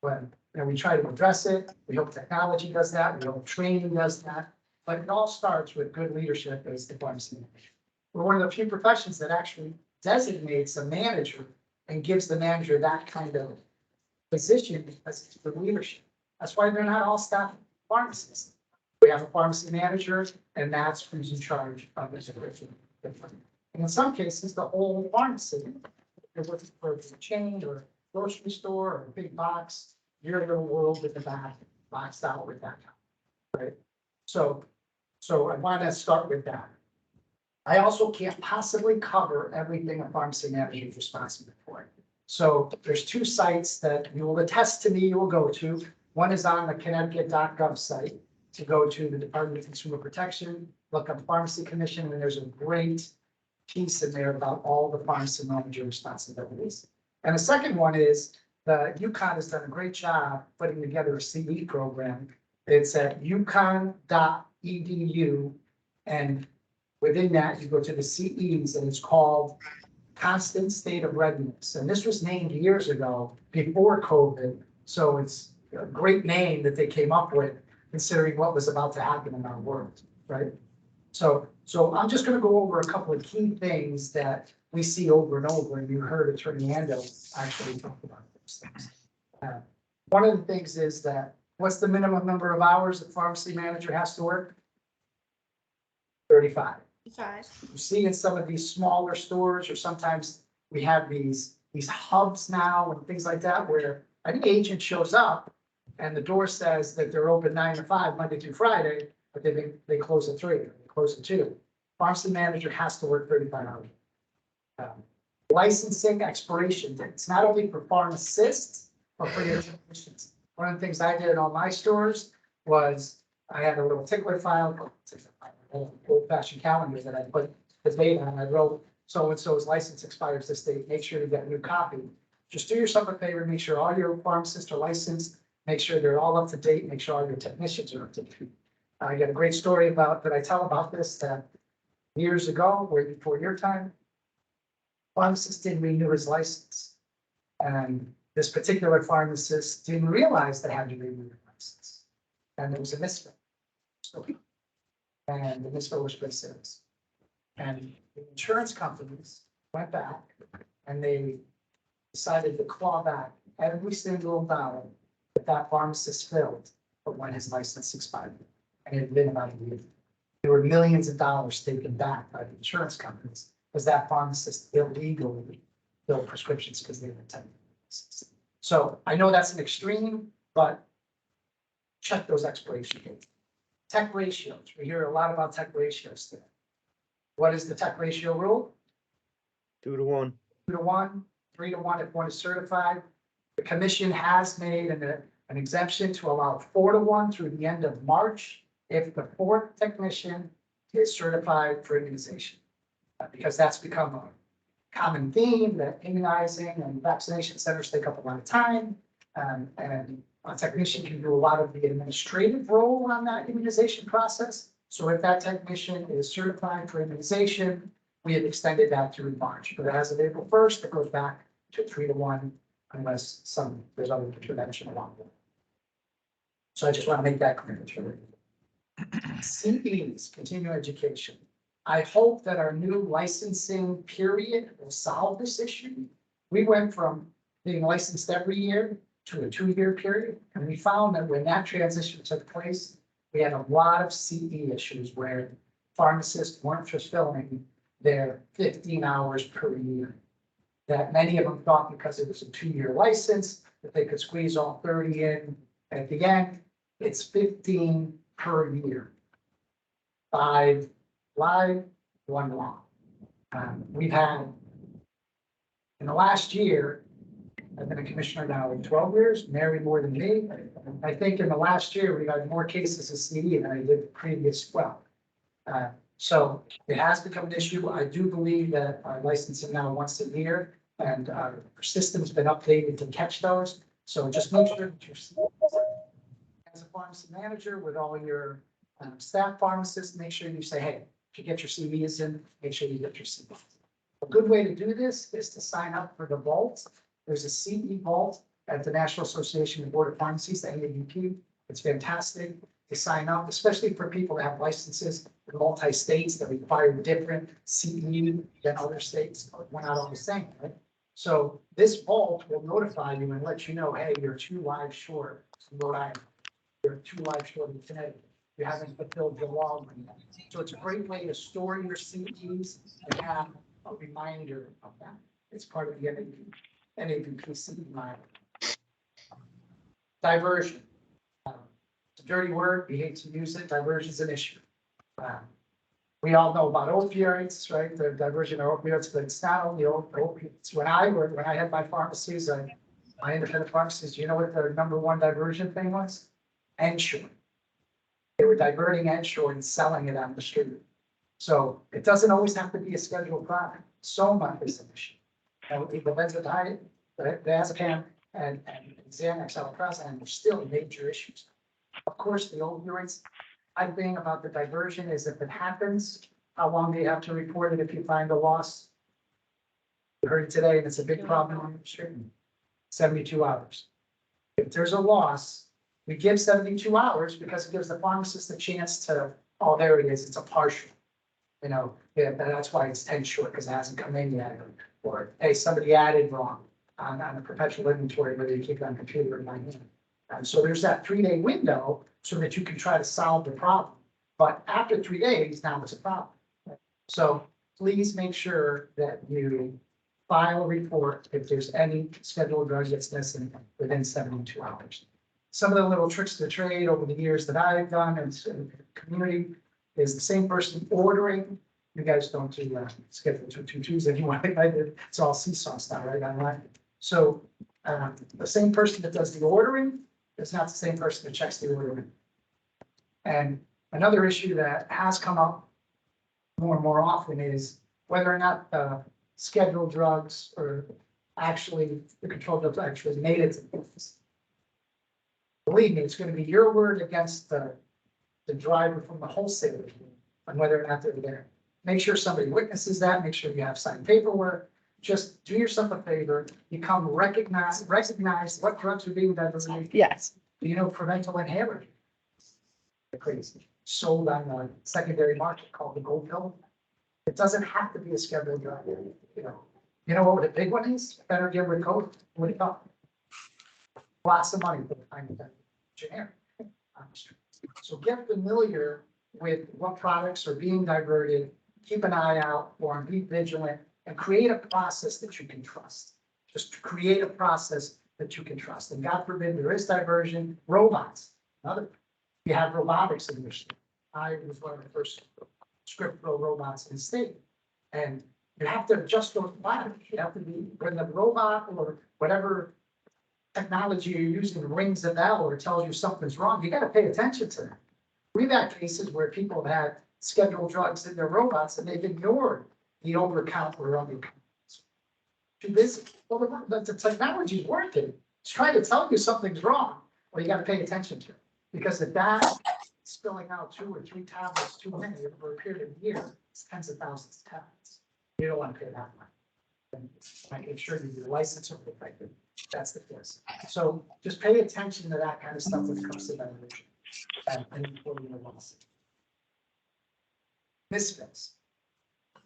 when we try to address it. We hope technology does that. We hope training does that. But it all starts with good leadership as the pharmacy manager. We're one of the few professions that actually designates a manager and gives the manager that kind of position because it's for leadership. That's why they're not all staff pharmacists. We have a pharmacy manager, and that's who's in charge of this division. And in some cases, the whole pharmacy, if it's for a chain or grocery store or a big box, your little world in the back, boxed out with that, right? So I want to start with that. I also can't possibly cover everything a pharmacy manager is responsible for. So there's two sites that you will attest to me you will go to. One is on the Connecticut.gov site to go to the Department of Consumer Protection, look up Pharmacy Commission, and there's a great piece in there about all the pharmacy manager responsibilities. And the second one is the UConn has done a great job putting together a CE program. It's at uconn.edu, and within that, you go to the CEs, and it's called Constant State of Readiness. And this was named years ago before COVID. So it's a great name that they came up with, considering what was about to happen in our world, right? So I'm just going to go over a couple of key things that we see over and over, and you heard Attorney Ando actually talk about those things. One of the things is that what's the minimum number of hours a pharmacy manager has to work? 35. You see in some of these smaller stores, or sometimes we have these hubs now and things like that, where an agent shows up and the door says that they're open 9 to 5 Monday through Friday, but they close at 3, or they close at 2. Pharmacy manager has to work 35 hours. Licensing expiration dates, not only for pharmacists, but for your technicians. One of the things I did in all my stores was I had a little tickler file, old fashioned calendar that I put the date on. I wrote so-and-so's license expires this date. Make sure to get a new copy. Just do yourself a favor, make sure all your pharmacists are licensed, make sure they're all up to date, make sure all your technicians are up to date. I got a great story that I tell about this that years ago, way before your time, pharmacist didn't renew his license. And this particular pharmacist didn't realize they had to renew their license. And there was a misfit. And the misfit was pretty serious. And the insurance companies went back and they decided to claw back every single dollar that pharmacist filled, but when his license expired. And it had been about a year. There were millions of dollars taken back by the insurance companies because that pharmacist illegally filled prescriptions because they were attending. So I know that's an extreme, but check those expiration dates. Tech ratios. We hear a lot about tech ratios today. What is the tech ratio rule? 2 to 1. 2 to 1. 3-to-1 if one is certified. The commission has made an exemption to allow 4-to-1 through the end of March if the fourth technician is certified for immunization. Because that's become a common theme that immunizing and vaccination centers take up a lot of time. And a technician can do a lot of the administrative role on that immunization process. So if that technician is certified for immunization, we have extended that through March. But as of April 1st, it goes back to 3-to-1 unless there's other intervention along with it. So I just want to make that clear. CEs, continuing education. I hope that our new licensing period will solve this issue. We went from being licensed every year to a 2-year period. And we found that when that transition took place, we had a lot of CE issues where pharmacists weren't fulfilling their 15 hours per year. That many of them thought because it was a 2-year license, that they could squeeze all 30 in. At the end, it's 15 per year. 5 live, 1 long. We've had, in the last year, I've been a commissioner now in 12 years, Mary more than me. I think in the last year, we've had more cases of CE than I did previous 12. So it has become an issue. I do believe that our licensing now once a year and our system's been updated to catch those. So just make sure that you're as a pharmacy manager with all your staff pharmacists, make sure you say, hey, if you get your CVs in, make sure you get your CVs. A good way to do this is to sign up for the vault. There's a CE vault at the National Association of Board of Pharmacies, the NABP. It's fantastic to sign up, especially for people that have licenses in multi-states that require different CE than other states. We're not all the same, right? So this vault will notify you and let you know, hey, you're 2 lives short in Rhode Island. You're 2 lives short in Connecticut. You haven't fulfilled your law. So it's a great way to store your CEs and have a reminder of that. It's part of the NABP CE model. Diversion. It's a dirty word. We hate to use it. Diversion is an issue. We all know about opioids, right? The diversion of opioids, but it's not only opioids. When I had my pharmacies, my independent pharmacies, do you know what the #1 diversion thing was? Ensure. They were diverting Ensure and selling it on the street. So it doesn't always have to be a scheduled product. Soma is an issue. And the benzodiazepine, the diazepam, and Xanax, alprazolam are still major issues. Of course, the opioids. My thing about the diversion is if it happens, how long do you have to report it if you find a loss? You heard it today, and it's a big problem on the street. 72 hours. If there's a loss, we give 72 hours because it gives the pharmacist a chance to, oh, there it is, it's a partial. You know, yeah, that's why it's 10 short, because it hasn't come in yet. Or, hey, somebody added wrong on the perpetual inventory, whether you keep it on computer or not. So there's that 3-day window so that you can try to solve the problem. But after 3 days, now it's a problem. So please make sure that you file a report if there's any scheduled drug that's missing within 72 hours. Some of the little tricks of the trade over the years that I've done in the community is the same person ordering. You guys don't do schedule 222s anymore. I did. It's all CSAUS now, right? Online. So the same person that does the ordering is not the same person that checks the ordering. And another issue that has come up more and more often is whether or not the scheduled drugs or actually the controlled drugs actually made it to the office. Believe me, it's going to be your word against the driver from the wholesaler on whether or not they're there. Make sure somebody witnesses that. Make sure you have signed paperwork. Just do yourself a favor. Become recognize what drugs are being diverted. Yes. Do you know Prevental inhaler? Crazy. Sold on the secondary market called the gold pill. It doesn't have to be a scheduled drug. You know what the big one is? Better get with code. What do you thought? Lots of money for the kind of generic. So get familiar with what products are being diverted. Keep an eye out for them. Be vigilant and create a process that you can trust. Just create a process that you can trust. And God forbid there is diversion. Robots. Another. You have robotics in your state. I was one of the first script robots in the state. And You have to adjust those ladders. You have to be, when the robot or whatever technology you're using rings a bell or tells you something's wrong, you gotta pay attention to that. We've had cases where people have had scheduled drugs in their robots and they've ignored the overcount or undercount. Too busy. Well, the technology's working. It's trying to tell you something's wrong. Well, you gotta pay attention to it. Because if that's spilling out 2 or 3 tablets too many over a period of a year, it's tens of thousands of tablets. You don't want to pay that much. And making sure that your license are protected. That's the case. So just pay attention to that kind of stuff when it comes to ventilation. And before you know misfills.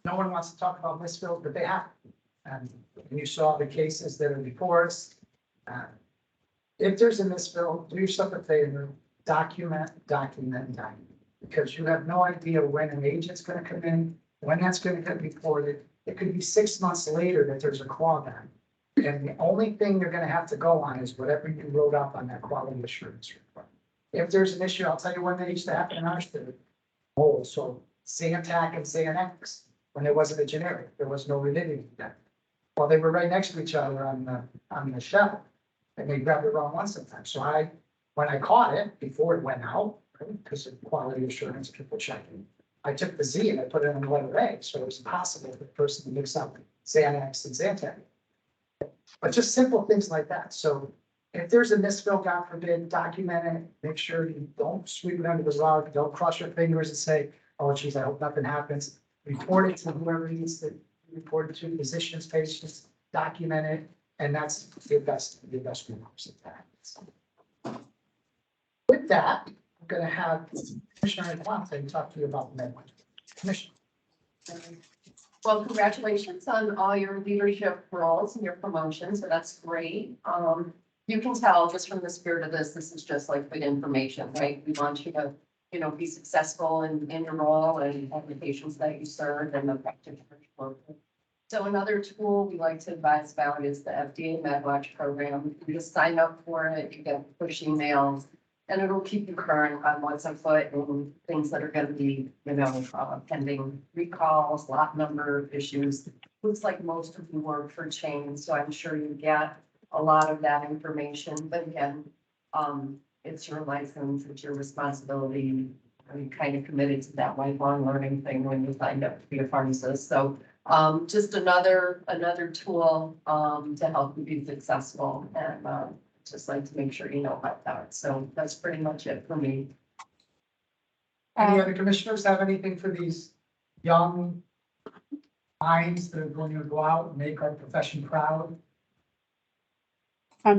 No one wants to talk about misfills, but they happen. And you saw the cases that are before us. If there's a misfill, do yourself a favor, document. Because you have no idea when an agent's gonna come in, when that's gonna get reported. It could be 6 months later that there's a clawback. And the only thing they're gonna have to go on is whatever you wrote up on that quality assurance report. If there's an issue, I'll tell you when that used to happen in our state. Oh, so Zantac and Xanax, when there wasn't a generic, there was no validity to that. Well, they were right next to each other on the shelf. And they grabbed the wrong one sometimes. So when I caught it before it went out, because of quality assurance, people checking, I took the Z and I put it in the letter A. So it was impossible for the person to mix up Xanax and Zantac. But just simple things like that. So if there's a misfill, God forbid, document it, make sure you don't sweep it under the rug, don't cross your fingers and say, oh geez, I hope nothing happens. Report it to whoever needs to report it to, physicians, patients, document it, and that's the best resource of that. With that, I'm gonna have Commissioner Infante talk to you about the MedWay. Commissioner. Well, congratulations on all your leadership roles and your promotions, so that's great. You can tell just from the spirit of this is just like good information, right? We want you to, be successful in your role and the patients that you serve and the practitioners you work with. So another tool we like to advise about is the FDA MedWatch program. You just sign up for it, you get push emails, and it'll keep you current on what's afoot and things that are going to be, pending recalls, lot number issues. Looks like most of you work for chains, so I'm sure you get a lot of that information. But again, it's your license, it's your responsibility. You kind of committed to that lifelong learning thing when you signed up to be a pharmacist. So just another tool to help you be successful, and just like to make sure you know about that. So that's pretty much it for me. Any other commissioners have anything for these young minds that are going to go out and make our profession proud?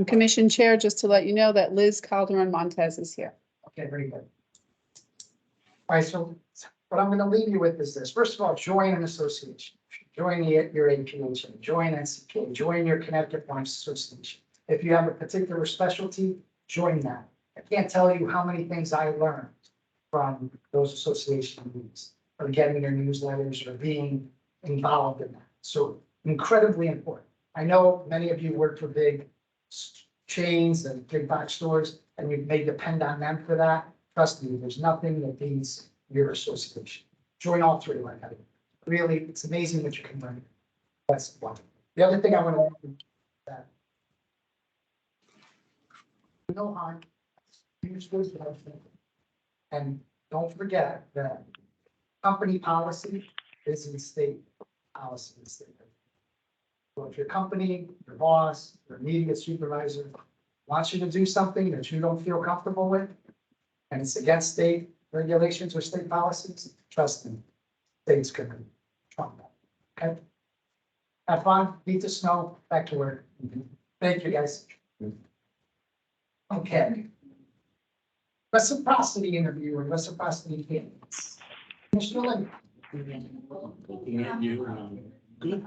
Commission Chair, just to let you know that Liz Calderon Montez is here. Okay, very good. All right, so what I'm going to leave you with is this. First of all, join an association. Join your APHA, join NCK, join your Connecticut Pharmacy Association. If you have a particular specialty, join that. I can't tell you how many things I learned from those association meetings, or getting their newsletters, or being involved in that. So incredibly important. I know many of you work for big chains and big box stores, and you may depend on them for that. Trust me, there's nothing that beats your association. Join all three like that. Really, it's amazing what you can learn. That's one. The other thing I want to mention is that no harm, use wisdom, and don't forget that company policy is in state policy. So if your company, your boss, your immediate supervisor wants you to do something that you don't feel comfortable with, and it's against state regulations or state policies, trust me, state's gonna trump that. Okay? Have fun, beat the snow, back to work. Thank you, guys. Okay. Reciprocity interview or reciprocity candidates. Commissioner Lynn. Good.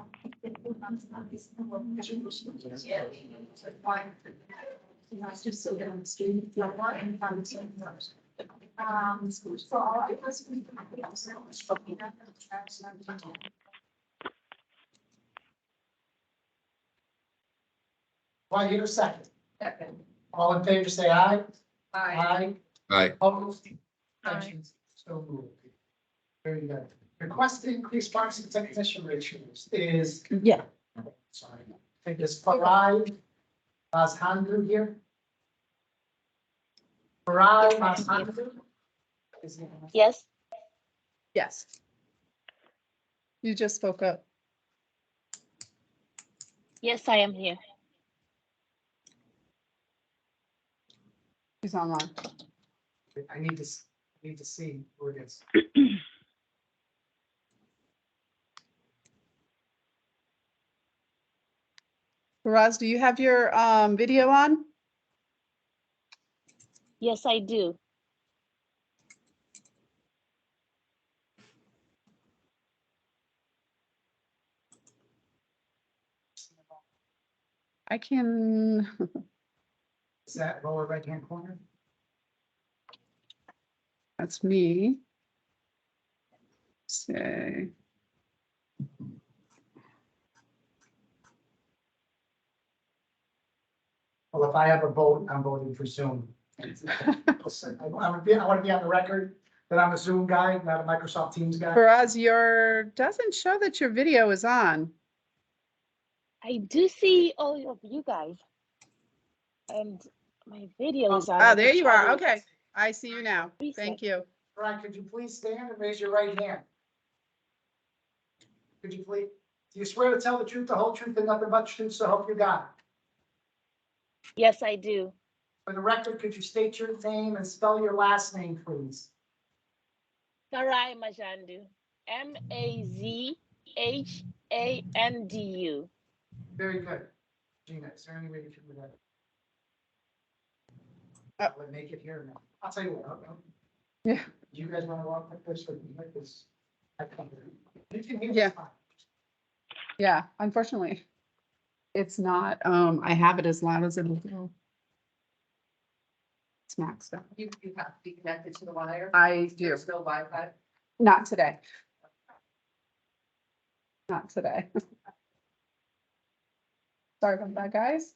Do I hear a second? Second. All in favor, say aye. Aye. Aye. Opposed? Abstentions? So moved. Very good. request to increase pharmacy technician ratios is, Yeah. sorry, I think it's Farai Mazhandru here. Farai Mazhandru. Yes. Yes. You just spoke up. Yes, I am here. He's online. I need to see who it is. Faraz, do you have your video on? Yes, I do. I can, Is that lower right-hand corner? that's me. Say, Well, if I have a vote, I'm voting for Zoom. I want to be on the record that I'm a Zoom guy, not a Microsoft Teams guy. Faraz, your, doesn't show that your video is on. I do see all of you guys. And my video is on. Ah, there you are. Okay. I see you now. Thank you. Brian, could you please stand and raise your right hand? Could you please, do you swear to tell the truth, the whole truth, and nothing but the truth, so help you God? Yes, I do. For the record, could you state your name and spell your last name, please? Farai Mazhandru. Mazhandru. Very good. Gina, is there any way you can do that? I'll make it here now. I'll tell you what. Yeah. Do you guys want to walk like this or like this? I can hear you. You can hear Yeah. me fine. Yeah, unfortunately, it's not, I have it as loud as it'll go. It's maxed out. You have to be connected to the wire. I do. There's no Wi-Fi. Not today. Not today. Sorry about that, guys.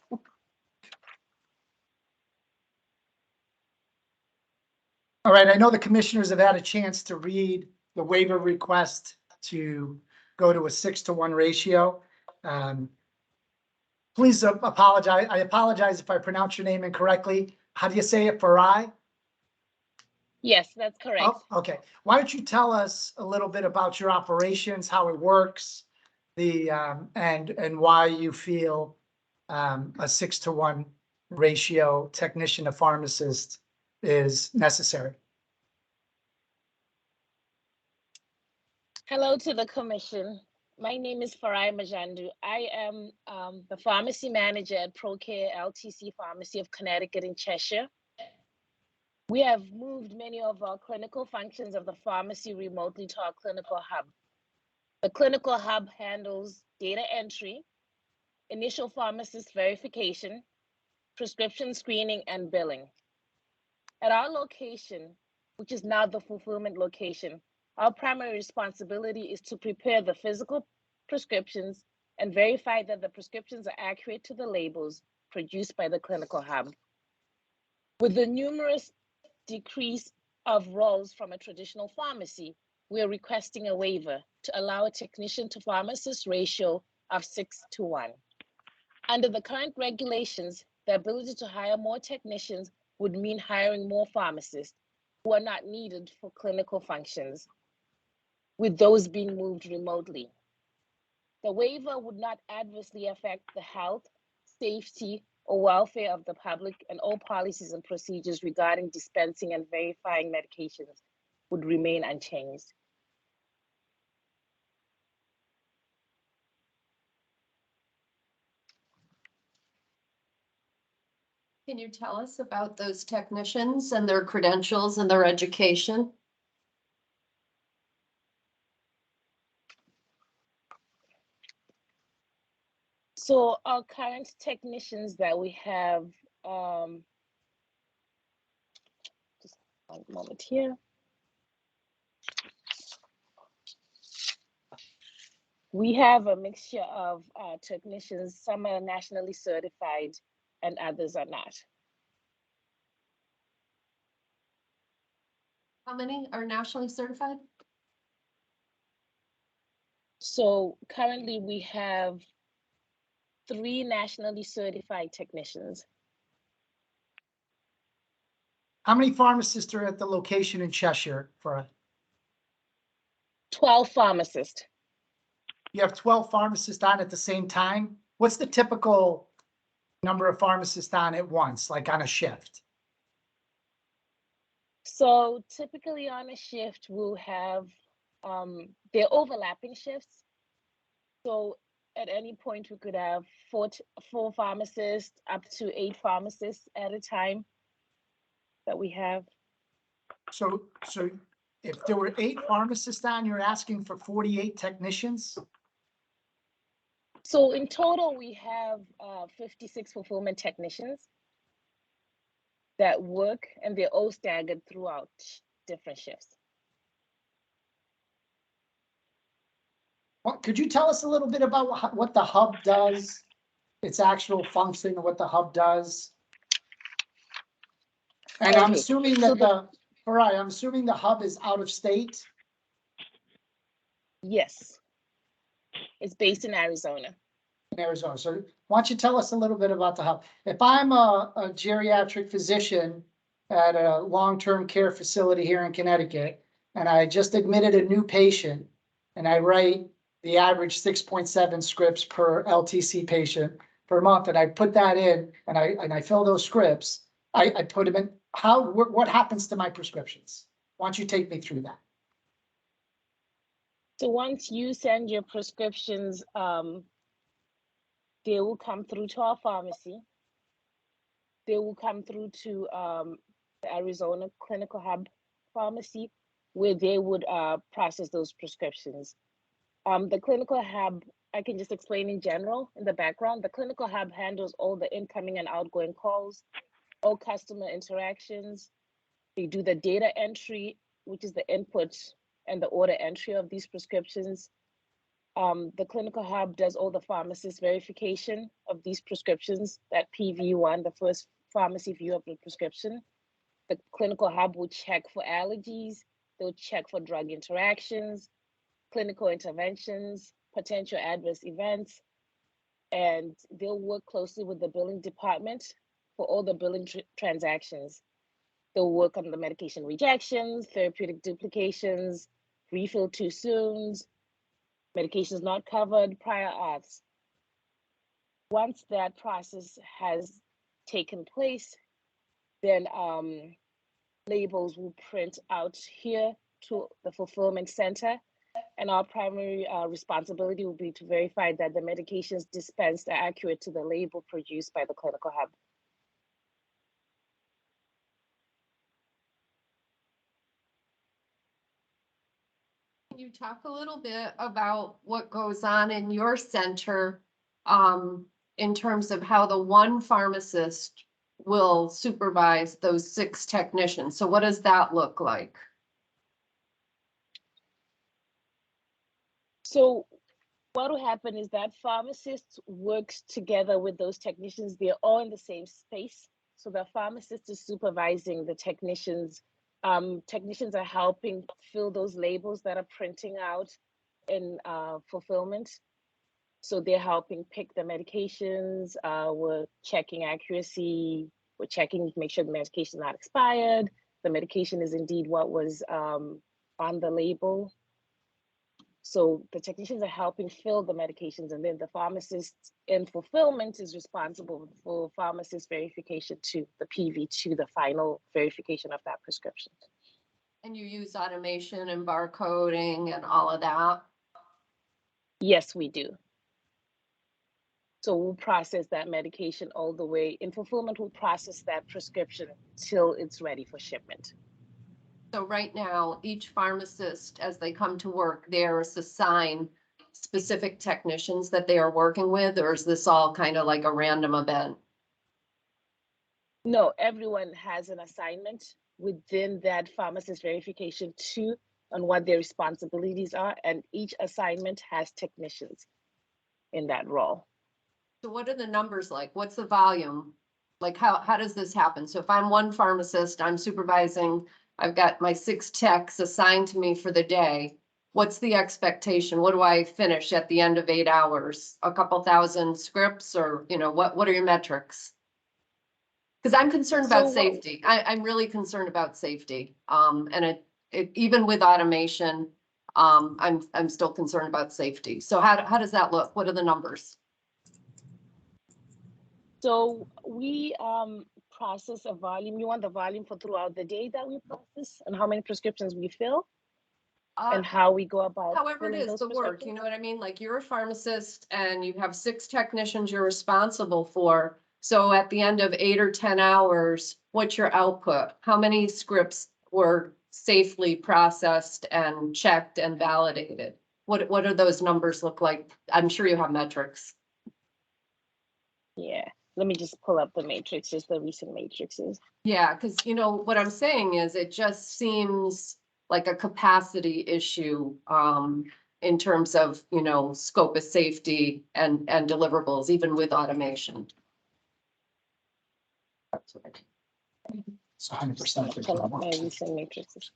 All right, I know the commissioners have had a chance to read the waiver request to go to a 6-to-1 ratio. Please apologize. I apologize if I pronounce your name incorrectly. How do you say it, Farai? Yes, that's correct. Oh, okay. Why don't you tell us a little bit about your operations, how it works, and why you feel a 6-to-1 ratio technician to pharmacist is necessary. Hello to the commission. My name is Farai Mazhandru. I am the pharmacy manager at ProCare LTC Pharmacy of Connecticut in Cheshire. We have moved many of our clinical functions of the pharmacy remotely to our clinical hub. The clinical hub handles data entry, initial pharmacist verification, prescription screening, and billing. At our location, which is now the fulfillment location, our primary responsibility is to prepare the physical prescriptions and verify that the prescriptions are accurate to the labels produced by the clinical hub. With the numerous decrease of roles from a traditional pharmacy, we are requesting a waiver to allow a technician to pharmacist ratio of 6-to-1. Under the current regulations, the ability to hire more technicians would mean hiring more pharmacists who are not needed for clinical functions, with those being moved remotely. The waiver would not adversely affect the health, safety, or welfare of the public, and all policies and procedures regarding dispensing and verifying medications would remain unchanged. Can you tell us about those technicians and their credentials and their education? So our current technicians that we have, just one moment here. We have a mixture of technicians. Some are nationally certified and others are not. How many are nationally certified? So currently we have 3 nationally certified technicians. How many pharmacists are at the location in Cheshire for, 12 pharmacists. you have 12 pharmacists on at the same time? What's the typical number of pharmacists on at once, like on a shift? So typically on a shift, we'll have, they're overlapping shifts. So at any point, we could have 4 pharmacists up to 8 pharmacists at a time that we have. So if there were 8 pharmacists on, you're asking for 48 technicians? So in total, we have 56 fulfillment technicians that work, and they're all staggered throughout different shifts. What, could you tell us a little bit about what the hub does? Its actual function, what the hub does? And I'm Okay, assuming so that I'm assuming the hub is out of state? Yes, it's based in Arizona. In Arizona. So why don't you tell us a little bit about the hub? If I'm a geriatric physician at a long-term care facility here in Connecticut, and I just admitted a new patient, and I write the average 6.7 scripts per LTC patient per month, and I put that in, and I fill those scripts, I put them in. What happens to my prescriptions? Why don't you take me through that? So once you send your prescriptions, they will come through to our pharmacy. They will come through to the Arizona Clinical Hub Pharmacy, where they would process those prescriptions. The Clinical Hub, I can just explain in general, in the background, the Clinical Hub handles all the incoming and outgoing calls, all customer interactions. They do the data entry, which is the input and the order entry of these prescriptions. The Clinical Hub does all the pharmacist verification of these prescriptions, that PV1, the first pharmacy view of the prescription. The Clinical Hub will check for allergies, they'll check for drug interactions, clinical interventions, potential adverse events, and they'll work closely with the billing department for all the billing transactions. They'll work on the medication rejections, therapeutic duplications, refill too soons, medications not covered, prior auths. Once that process has taken place, then labels will print out here to the fulfillment center, and our primary responsibility will be to verify that the medications dispensed are accurate to the label produced by the Clinical Hub. Can you talk a little bit about what goes on in your center in terms of how the one pharmacist will supervise those 6 technicians? So what does that look like? So what will happen is that pharmacist works together with those technicians. They're all in the same space. So the pharmacist is supervising the technicians. Technicians are helping fill those labels that are printing out in fulfillment. So they're helping pick the medications. We're checking accuracy. We're checking to make sure the medication is not expired. The medication is indeed what was on the label. So the technicians are helping fill the medications, and then the pharmacist in fulfillment is responsible for pharmacist verification to the PV, to the final verification of that prescription. And you use automation and barcoding and all of that? Yes, we do. So we'll process that medication all the way. In fulfillment, we'll process that prescription till it's ready for shipment. So right now, each pharmacist, as they come to work, they're assigned specific technicians that they are working with, or is this all kind of like a random event? No, everyone has an assignment within that pharmacist verification too on what their responsibilities are, and each assignment has technicians in that role. So what are the numbers like? What's the volume? Like how does this happen? So if I'm one pharmacist, I'm supervising, I've got my 6 techs assigned to me for the day. what's the expectation? What do I finish at the end of 8 hours? A couple thousand scripts, or, you know, what are your metrics? Because I'm concerned about So- safety. I'm really concerned about safety. And even with automation, I'm still concerned about safety. So how does that look? What are the numbers? So we process a volume. You want the volume for throughout the day that we process and how many prescriptions we fill and how we go about. However it filling is, those the work, you prescriptions? know what I mean? Like, you're a pharmacist and you have 6 technicians you're responsible for. So at the end of 8 or 10 hours, what's your output? How many scripts were safely processed and checked and validated? What do those numbers look like? I'm sure you have metrics. Yeah, let me just pull up the matrices, the recent matrices. Yeah, because, you know, what I'm saying is it just seems like a capacity issue in terms of, you know, scope of safety and deliverables, even with automation. It's 100%. Pull up my recent matrices.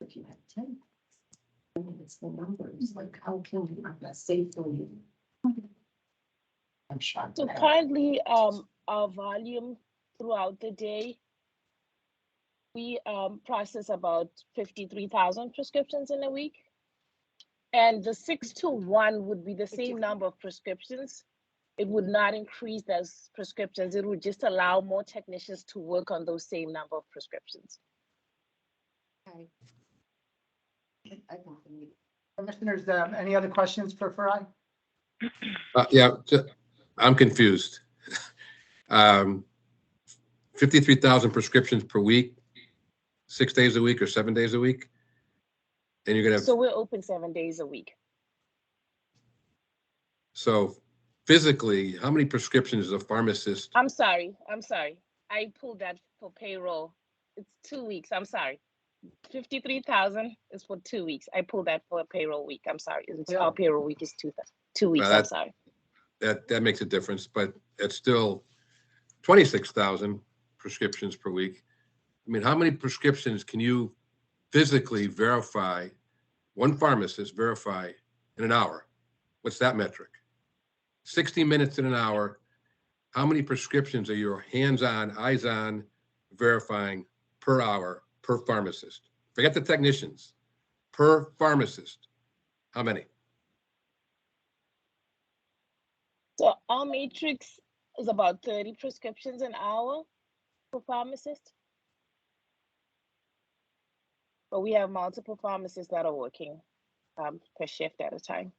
If you have 10, I mean, it's the numbers, like, how can you safely? I'm shocked. So currently, our volume throughout the day, we process about 53,000 prescriptions in a week. And the 6 to 1 would be the same number of prescriptions. It would not increase those prescriptions. It would just allow more technicians to work on those same number of prescriptions. Okay. Commissioners, any other questions for Farai? Yeah, I'm confused. 53,000 prescriptions per week, 6 days a week or 7 days a week? And you're gonna have, So we're open 7 days a week. so physically, how many prescriptions is a pharmacist? I'm sorry. I pulled that for payroll. It's 2 weeks. I'm sorry. 53,000 is for 2 weeks. I pulled that for a payroll week. I'm sorry. Our payroll week is 2 weeks. I'm sorry. That makes a difference, but it's still 26,000 prescriptions per week. I mean, how many prescriptions can you physically verify, one pharmacist verify in an hour? What's that metric? 60 minutes in an hour. How many prescriptions are your hands-on, eyes-on verifying per hour per pharmacist? Forget the technicians. Per pharmacist, how many? So our matrix is about 30 prescriptions an hour for pharmacists. But we have multiple pharmacists that are working per shift at a time.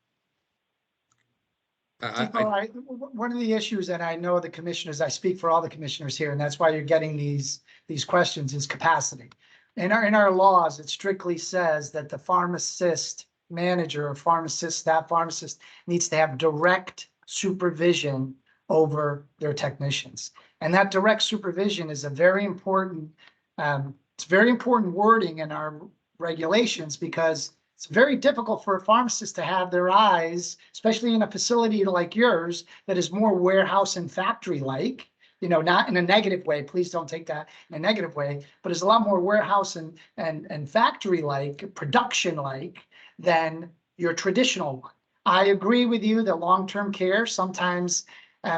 One of the issues that I know the commissioners, I speak for all the commissioners here, and that's why you're getting these questions, is capacity. In our laws, it strictly says that the pharmacist manager or staff pharmacist needs to have direct supervision over their technicians. And that direct supervision is a very important, it's very important wording in our regulations, because it's very difficult for a pharmacist to have their eyes, especially in a facility like yours that is more warehouse and factory-like, you know, not in a negative way. Please don't take that in a negative way, but it's a lot more warehouse and factory-like, production-like than your traditional one. I agree with you that long-term care sometimes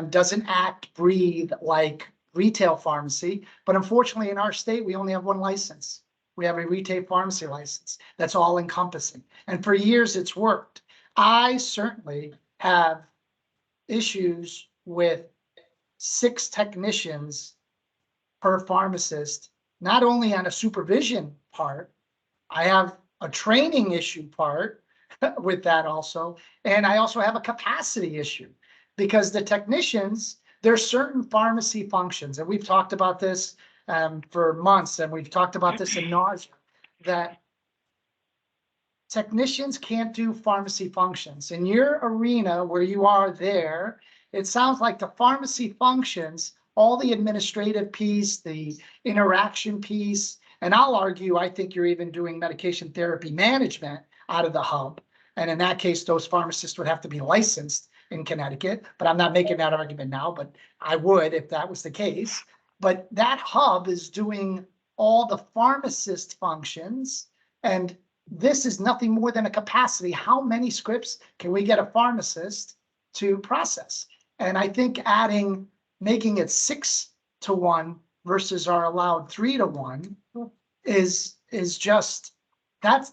doesn't act, breathe like retail pharmacy, but unfortunately in our state, we only have one license. We have a retail pharmacy license that's all encompassing. And for years it's worked. I certainly have issues with 6 technicians per pharmacist, not only on a supervision part, I have a training issue part with that also. And I also have a capacity issue, because the technicians, there's certain pharmacy functions, and we've talked about this for months, and we've talked about this in nausea, that technicians can't do pharmacy functions. In your arena where you are there, it sounds like the pharmacy functions, all the administrative piece, the interaction piece, and I'll argue, I think you're even doing medication therapy management out of the hub. And in that case, those pharmacists would have to be licensed in Connecticut, but I'm not making that argument now, but I would if that was the case. But that hub is doing all the pharmacist functions. And this is nothing more than a capacity. How many scripts can we get a pharmacist to process? And I think making it 6-to-1 versus our allowed 3-to-1 is just, that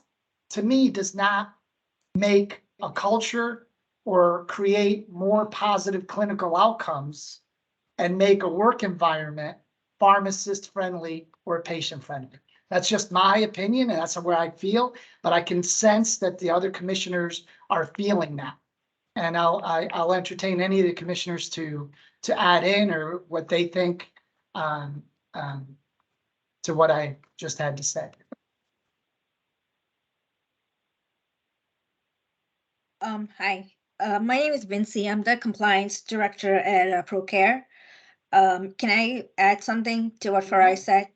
to me does not make a culture or create more positive clinical outcomes and make a work environment pharmacist friendly or patient friendly. That's just my opinion, and that's where I feel, but I can sense that the other commissioners are feeling that. And I'll entertain any of the commissioners to add in or what they think to what I just had to say. Hi, my name is Vinci. I'm the compliance director at ProCare. Can I add something to what Farai said?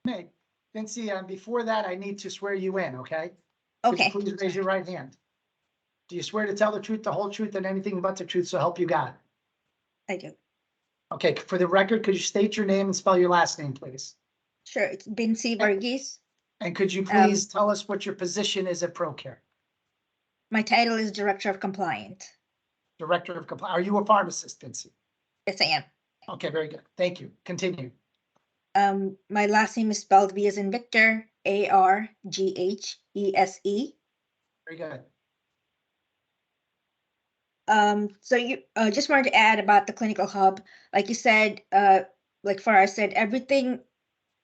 Hey, Vinci, before that, I need to swear you in, okay? Could you Okay, please raise your right hand. Do you swear to tell the truth, the whole truth, and anything but the truth, so help you God? I do. Okay, for the record, could you state your name and spell your last name, please? Sure, it's Vinci Varghese. And could you please tell us what your position is at ProCare? My title is Director of Compliance. Director of Compliance. Are you a pharmacist, Vinci? Yes, I am. Okay, very good. Thank you. Continue. My last name is spelled V as in Victor, Arghese. Very good. So you just wanted to add about the clinical hub. Like you said, like Farah said, everything,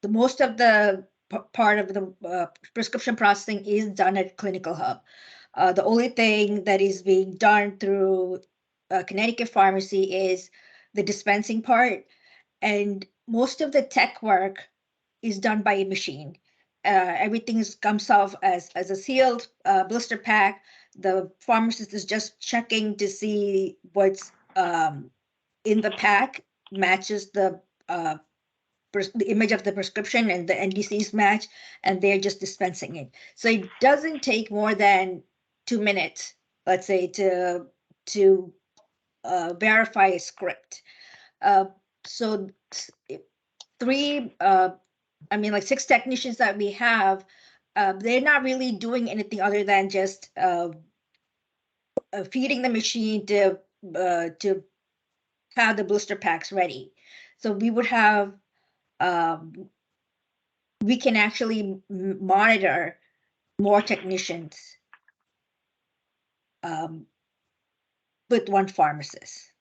the most of the part of the prescription processing is done at clinical hub. The only thing that is being done through Connecticut Pharmacy is the dispensing part, and most of the tech work is done by a machine. Everything comes off as a sealed blister pack. The pharmacist is just checking to see what's in the pack matches the image of the prescription and the NDCs match, and they're just dispensing it. So it doesn't take more than 2 minutes, let's say, to verify a script. So like 6 technicians that we have, they're not really doing anything other than just feeding the machine to have the blister packs ready. So we would have, we can actually monitor more technicians with one pharmacist.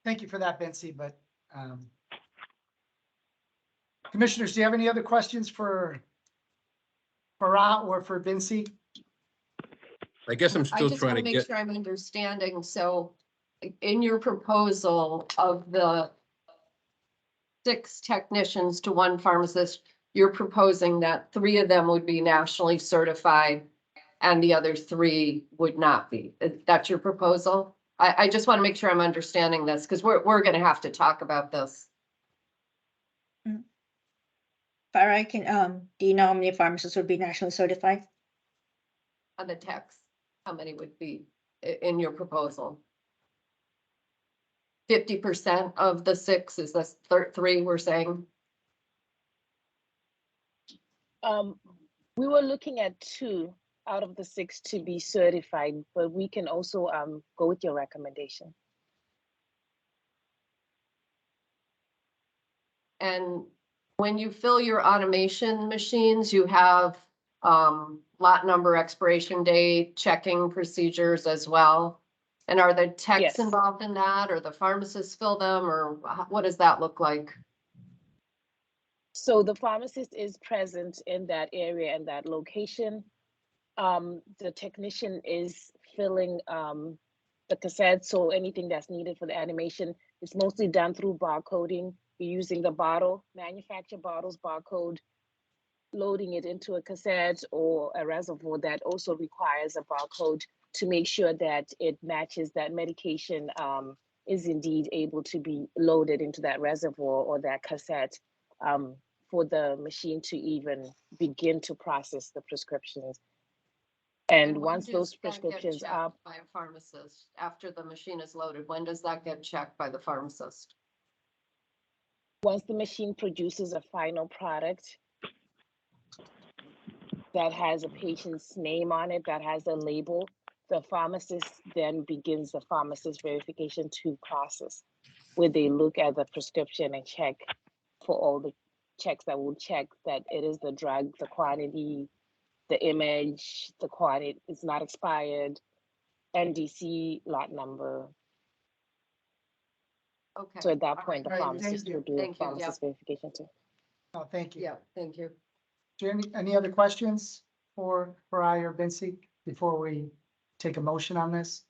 Thank you for that, Vinci, but commissioners, do you have any other questions for Farah or for Vinci? I guess I'm I still just trying want to to make get, sure I'm understanding. So in your proposal of the 6 technicians to 1 pharmacist, you're proposing that 3 of them would be nationally certified and the other 3 would not be. That's your proposal? I just want to make sure I'm understanding this because we're going to have to talk about this. Farah, do you know how many pharmacists would be nationally certified? On the text, how many would be in your proposal? 50% of the 6 is this 3 we're saying? We were looking at 2 out of the 6 to be certified, but we can also go with your recommendation. And when you fill your automation machines, you have lot number, expiration date, checking procedures as well. And are the techs Yes. involved in that, or the pharmacists fill them, or what does that look like? So the pharmacist is present in that area and that location. The technician is filling the cassette, so anything that's needed for the animation is mostly done through barcoding. You're using the bottle, manufactured bottles barcode, loading it into a cassette or a reservoir that also requires a barcode to make sure that it matches that medication is indeed able to be loaded into that reservoir or that cassette for the machine to even begin to process the prescriptions. And when once does those that get prescriptions checked are, by a pharmacist, after the machine is loaded, when does that get checked by the pharmacist? once the machine produces a final product that has a patient's name on it, that has a label, the pharmacist then begins the pharmacist verification 2 process, where they look at the prescription and check for all the checks that will check that it is the drug, the quantity, the image, the quantity is not expired, NDC, lot number. Okay. So at that all point, the right, pharmacist will do a Thank you, yeah. pharmacist verification too. Oh, thank you. Yeah, thank you. Jeremy, any other questions for I or Vinci before we take a motion on this?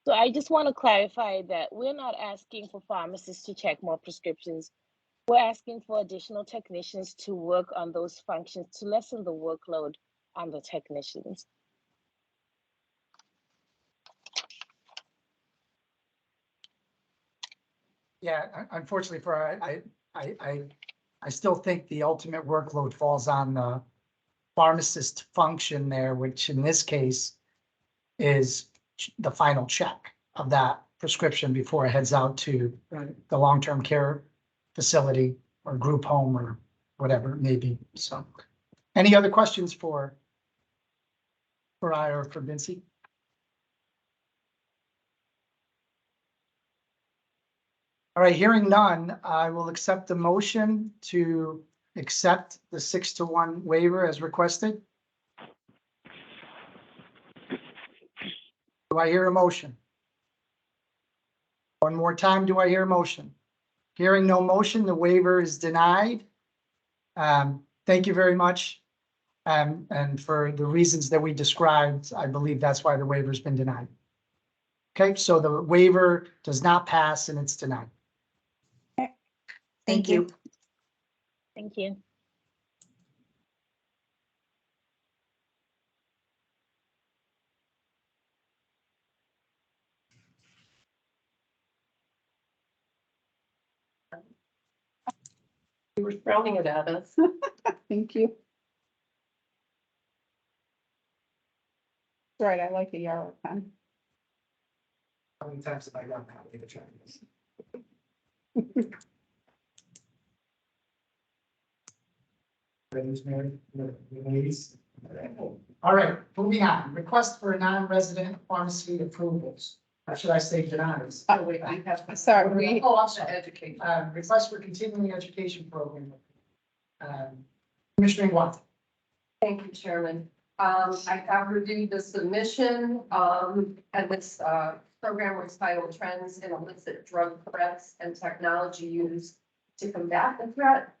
So I just want to clarify that we're not asking for pharmacists to check more prescriptions. We're asking for additional technicians to work on those functions to lessen the workload on the technicians. Yeah, unfortunately for, I still think the ultimate workload falls on the pharmacist function there, which in this case is the final check of that prescription before it heads out to the long-term care facility or group home or whatever it may be. So any other questions for I or for Vinci? All right, hearing none, I will accept the motion to accept the 6-1 waiver as requested. Do I hear a motion? One more time, do I hear a motion? Hearing no motion, the waiver is denied. Thank you very much. And for the reasons that we described, I believe that's why the waiver's been denied. Okay, so the waiver does not pass and it's denied. Thank you. Thank you. You were throwing it at us. Thank you. Right, I like the yellow pen. How many times have I done that? Leave a check. Ladies. All right, moving on. Request for non-resident pharmacy approvals. Or should I say denials? Oh, wait, we have. Sorry, we, Oh, I'm sorry. Education. Request for continuing education program. Commissioner Watt. Thank you, Chairman. I have reviewed the submission, and this, program was titled Trends in Illicit Drug Threats and Technology Used to Combat the Threat.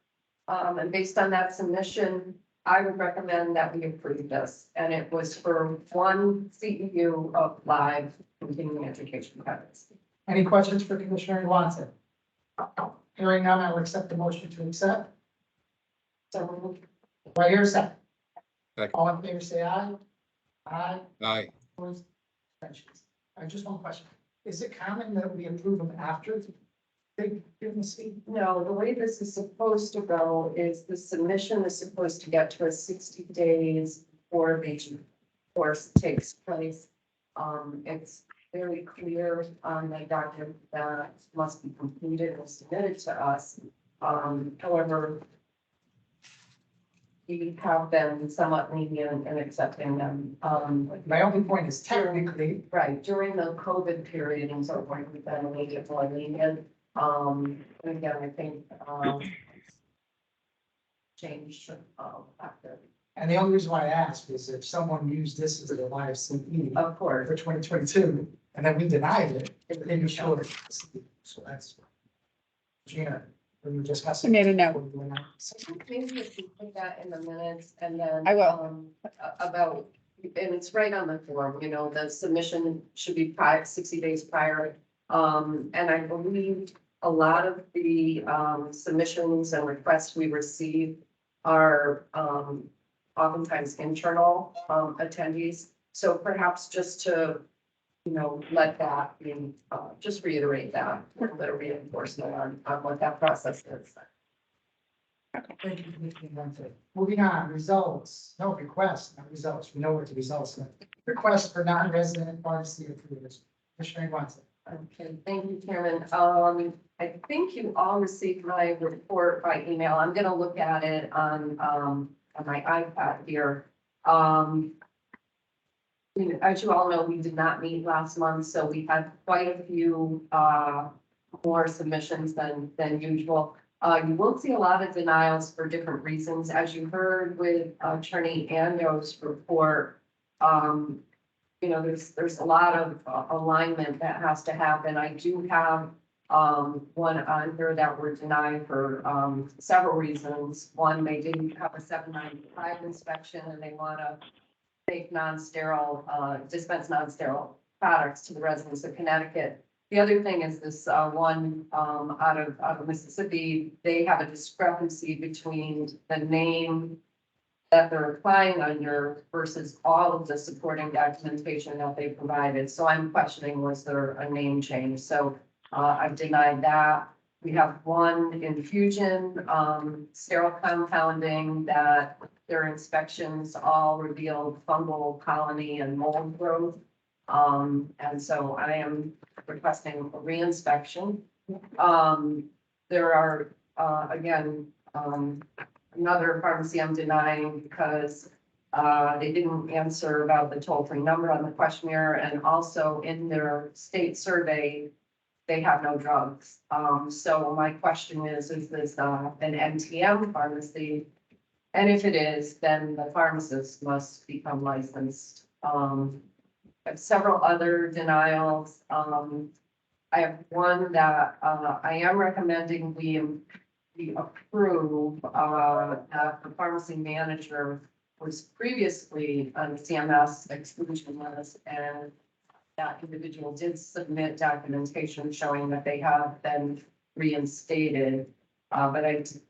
And based on that submission, I would recommend that we approve this. And it was for one CEU of live continuing education credits. Any questions for Commissioner Watson? Hearing none, I will accept the motion to accept. So, do I hear a second? Second. All in favor, say aye. Aye. Aye. Opposed? Abstentions? Just one question. Is it common that we approve them after they give them a seat? No, the way this is supposed to go is the submission is supposed to get to us 60 days before the course takes place. It's very clear on the document that must be completed and submitted to us. However, we have been somewhat lenient in accepting them. My only point is technically, Right, during the COVID period and so forth, we've been a little bit more lenient. And again, I think, changed, after. and the only reason why I ask is if someone used this as their live CE Of course. for 2022, and then we denied it, then you showed it. So that's. Gina, we were discussing. I made a note. Maybe if you put that in the minutes and then. I will. About, and it's right on the form, you know, the submission should be 60 days prior. And I believe a lot of the submissions and requests we receive are oftentimes internal attendees. So perhaps just to, you know, let that be, just reiterate that, a little bit of reinforcement on what that process is. Thank you, Commissioner Wentworth. Moving on, results, no requests, not results, we know what the results are. Request for non-resident pharmacy approvals. Commissioner Wentworth. Okay, thank you, Chairman. I think you all received my report by email. I'm gonna look at it on my iPad here. As you all know, we did not meet last month, so we had quite a few, more submissions than usual. You will see a lot of denials for different reasons. As you heard with Attorney Ando's report, there's a lot of alignment that has to happen. I do have one on here that were denied for several reasons. One, they didn't have a 795 inspection and they want to make non-sterile, dispense non-sterile products to the residents of Connecticut. The other thing is this one out of Mississippi, they have a discrepancy between the name that they're applying under versus all of the supporting documentation that they provided. So I'm questioning, was there a name change? So I've denied that. We have one infusion, sterile compounding, that their inspections all revealed fungal colony and mold growth. And so I am requesting a reinspection. There are, again, another pharmacy I'm denying because they didn't answer about the toll-free number on the questionnaire, and also in their state survey, they have no drugs. So my question is this an NTM pharmacy? And if it is, then the pharmacist must become licensed. I have several other denials. I have one that I am recommending we approve, that the pharmacy manager was previously on the CMS exclusion list, and that individual did submit documentation showing that they have been reinstated. But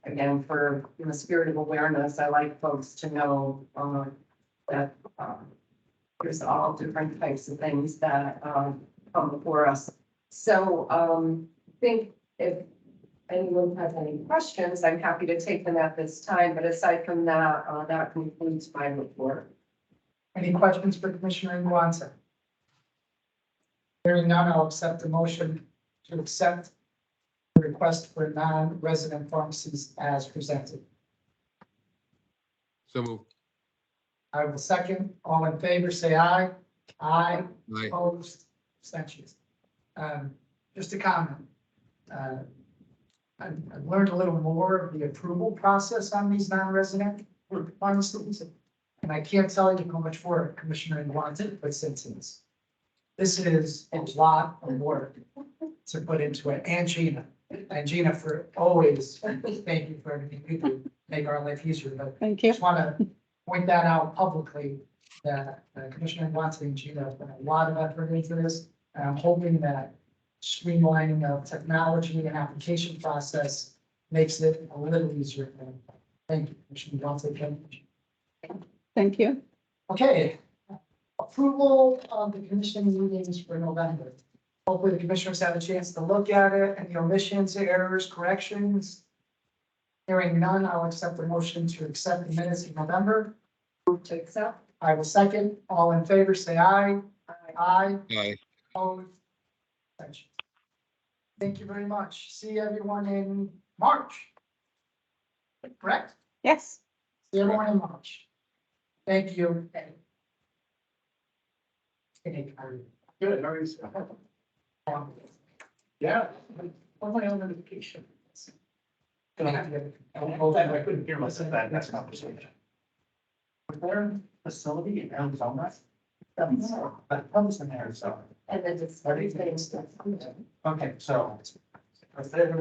again, in the spirit of awareness, I like folks to know that there's all different types of things that come before us. So I think if anyone has any questions, I'm happy to take them at this time. But aside from that, that concludes my report. Any questions for Commissioner Nguanza? Hearing none, I'll accept the motion to accept the request for non-resident pharmacies as presented. So moved. I will second. All in favor, say aye. Aye. Aye. Opposed, abstentions. Just a comment. I've learned a little more of the approval process on these non-resident pharmacies. And I can't tell you how much work Commissioner Nguanza puts into this. This is a lot of work to put into it. And Gina for always, thank you for everything you do, make our life easier. But Thank you. just want to point that out publicly, that Commissioner Nguanza and Gina have put a lot of effort into this. And I'm hoping that streamlining of technology and application process makes it a little easier. Thank you, Commissioner Nguanza. Thank you. Okay. Approval of the commission meetings for November. Hopefully the commissioners have a chance to look at it. Any omissions, errors, corrections? Hearing none, I'll accept the motion to accept the minutes of November. Move to accept. I will second. All in favor, say aye. Aye. Aye. Opposed? Abstentions. Thank you very much. See everyone in March. Correct? Yes. See everyone in March. Thank you. Good. Yeah. On my own notification. I couldn't hear myself that next conversation. Was there a facility in Arizona? That comes in Arizona. And then just everything. Okay, so.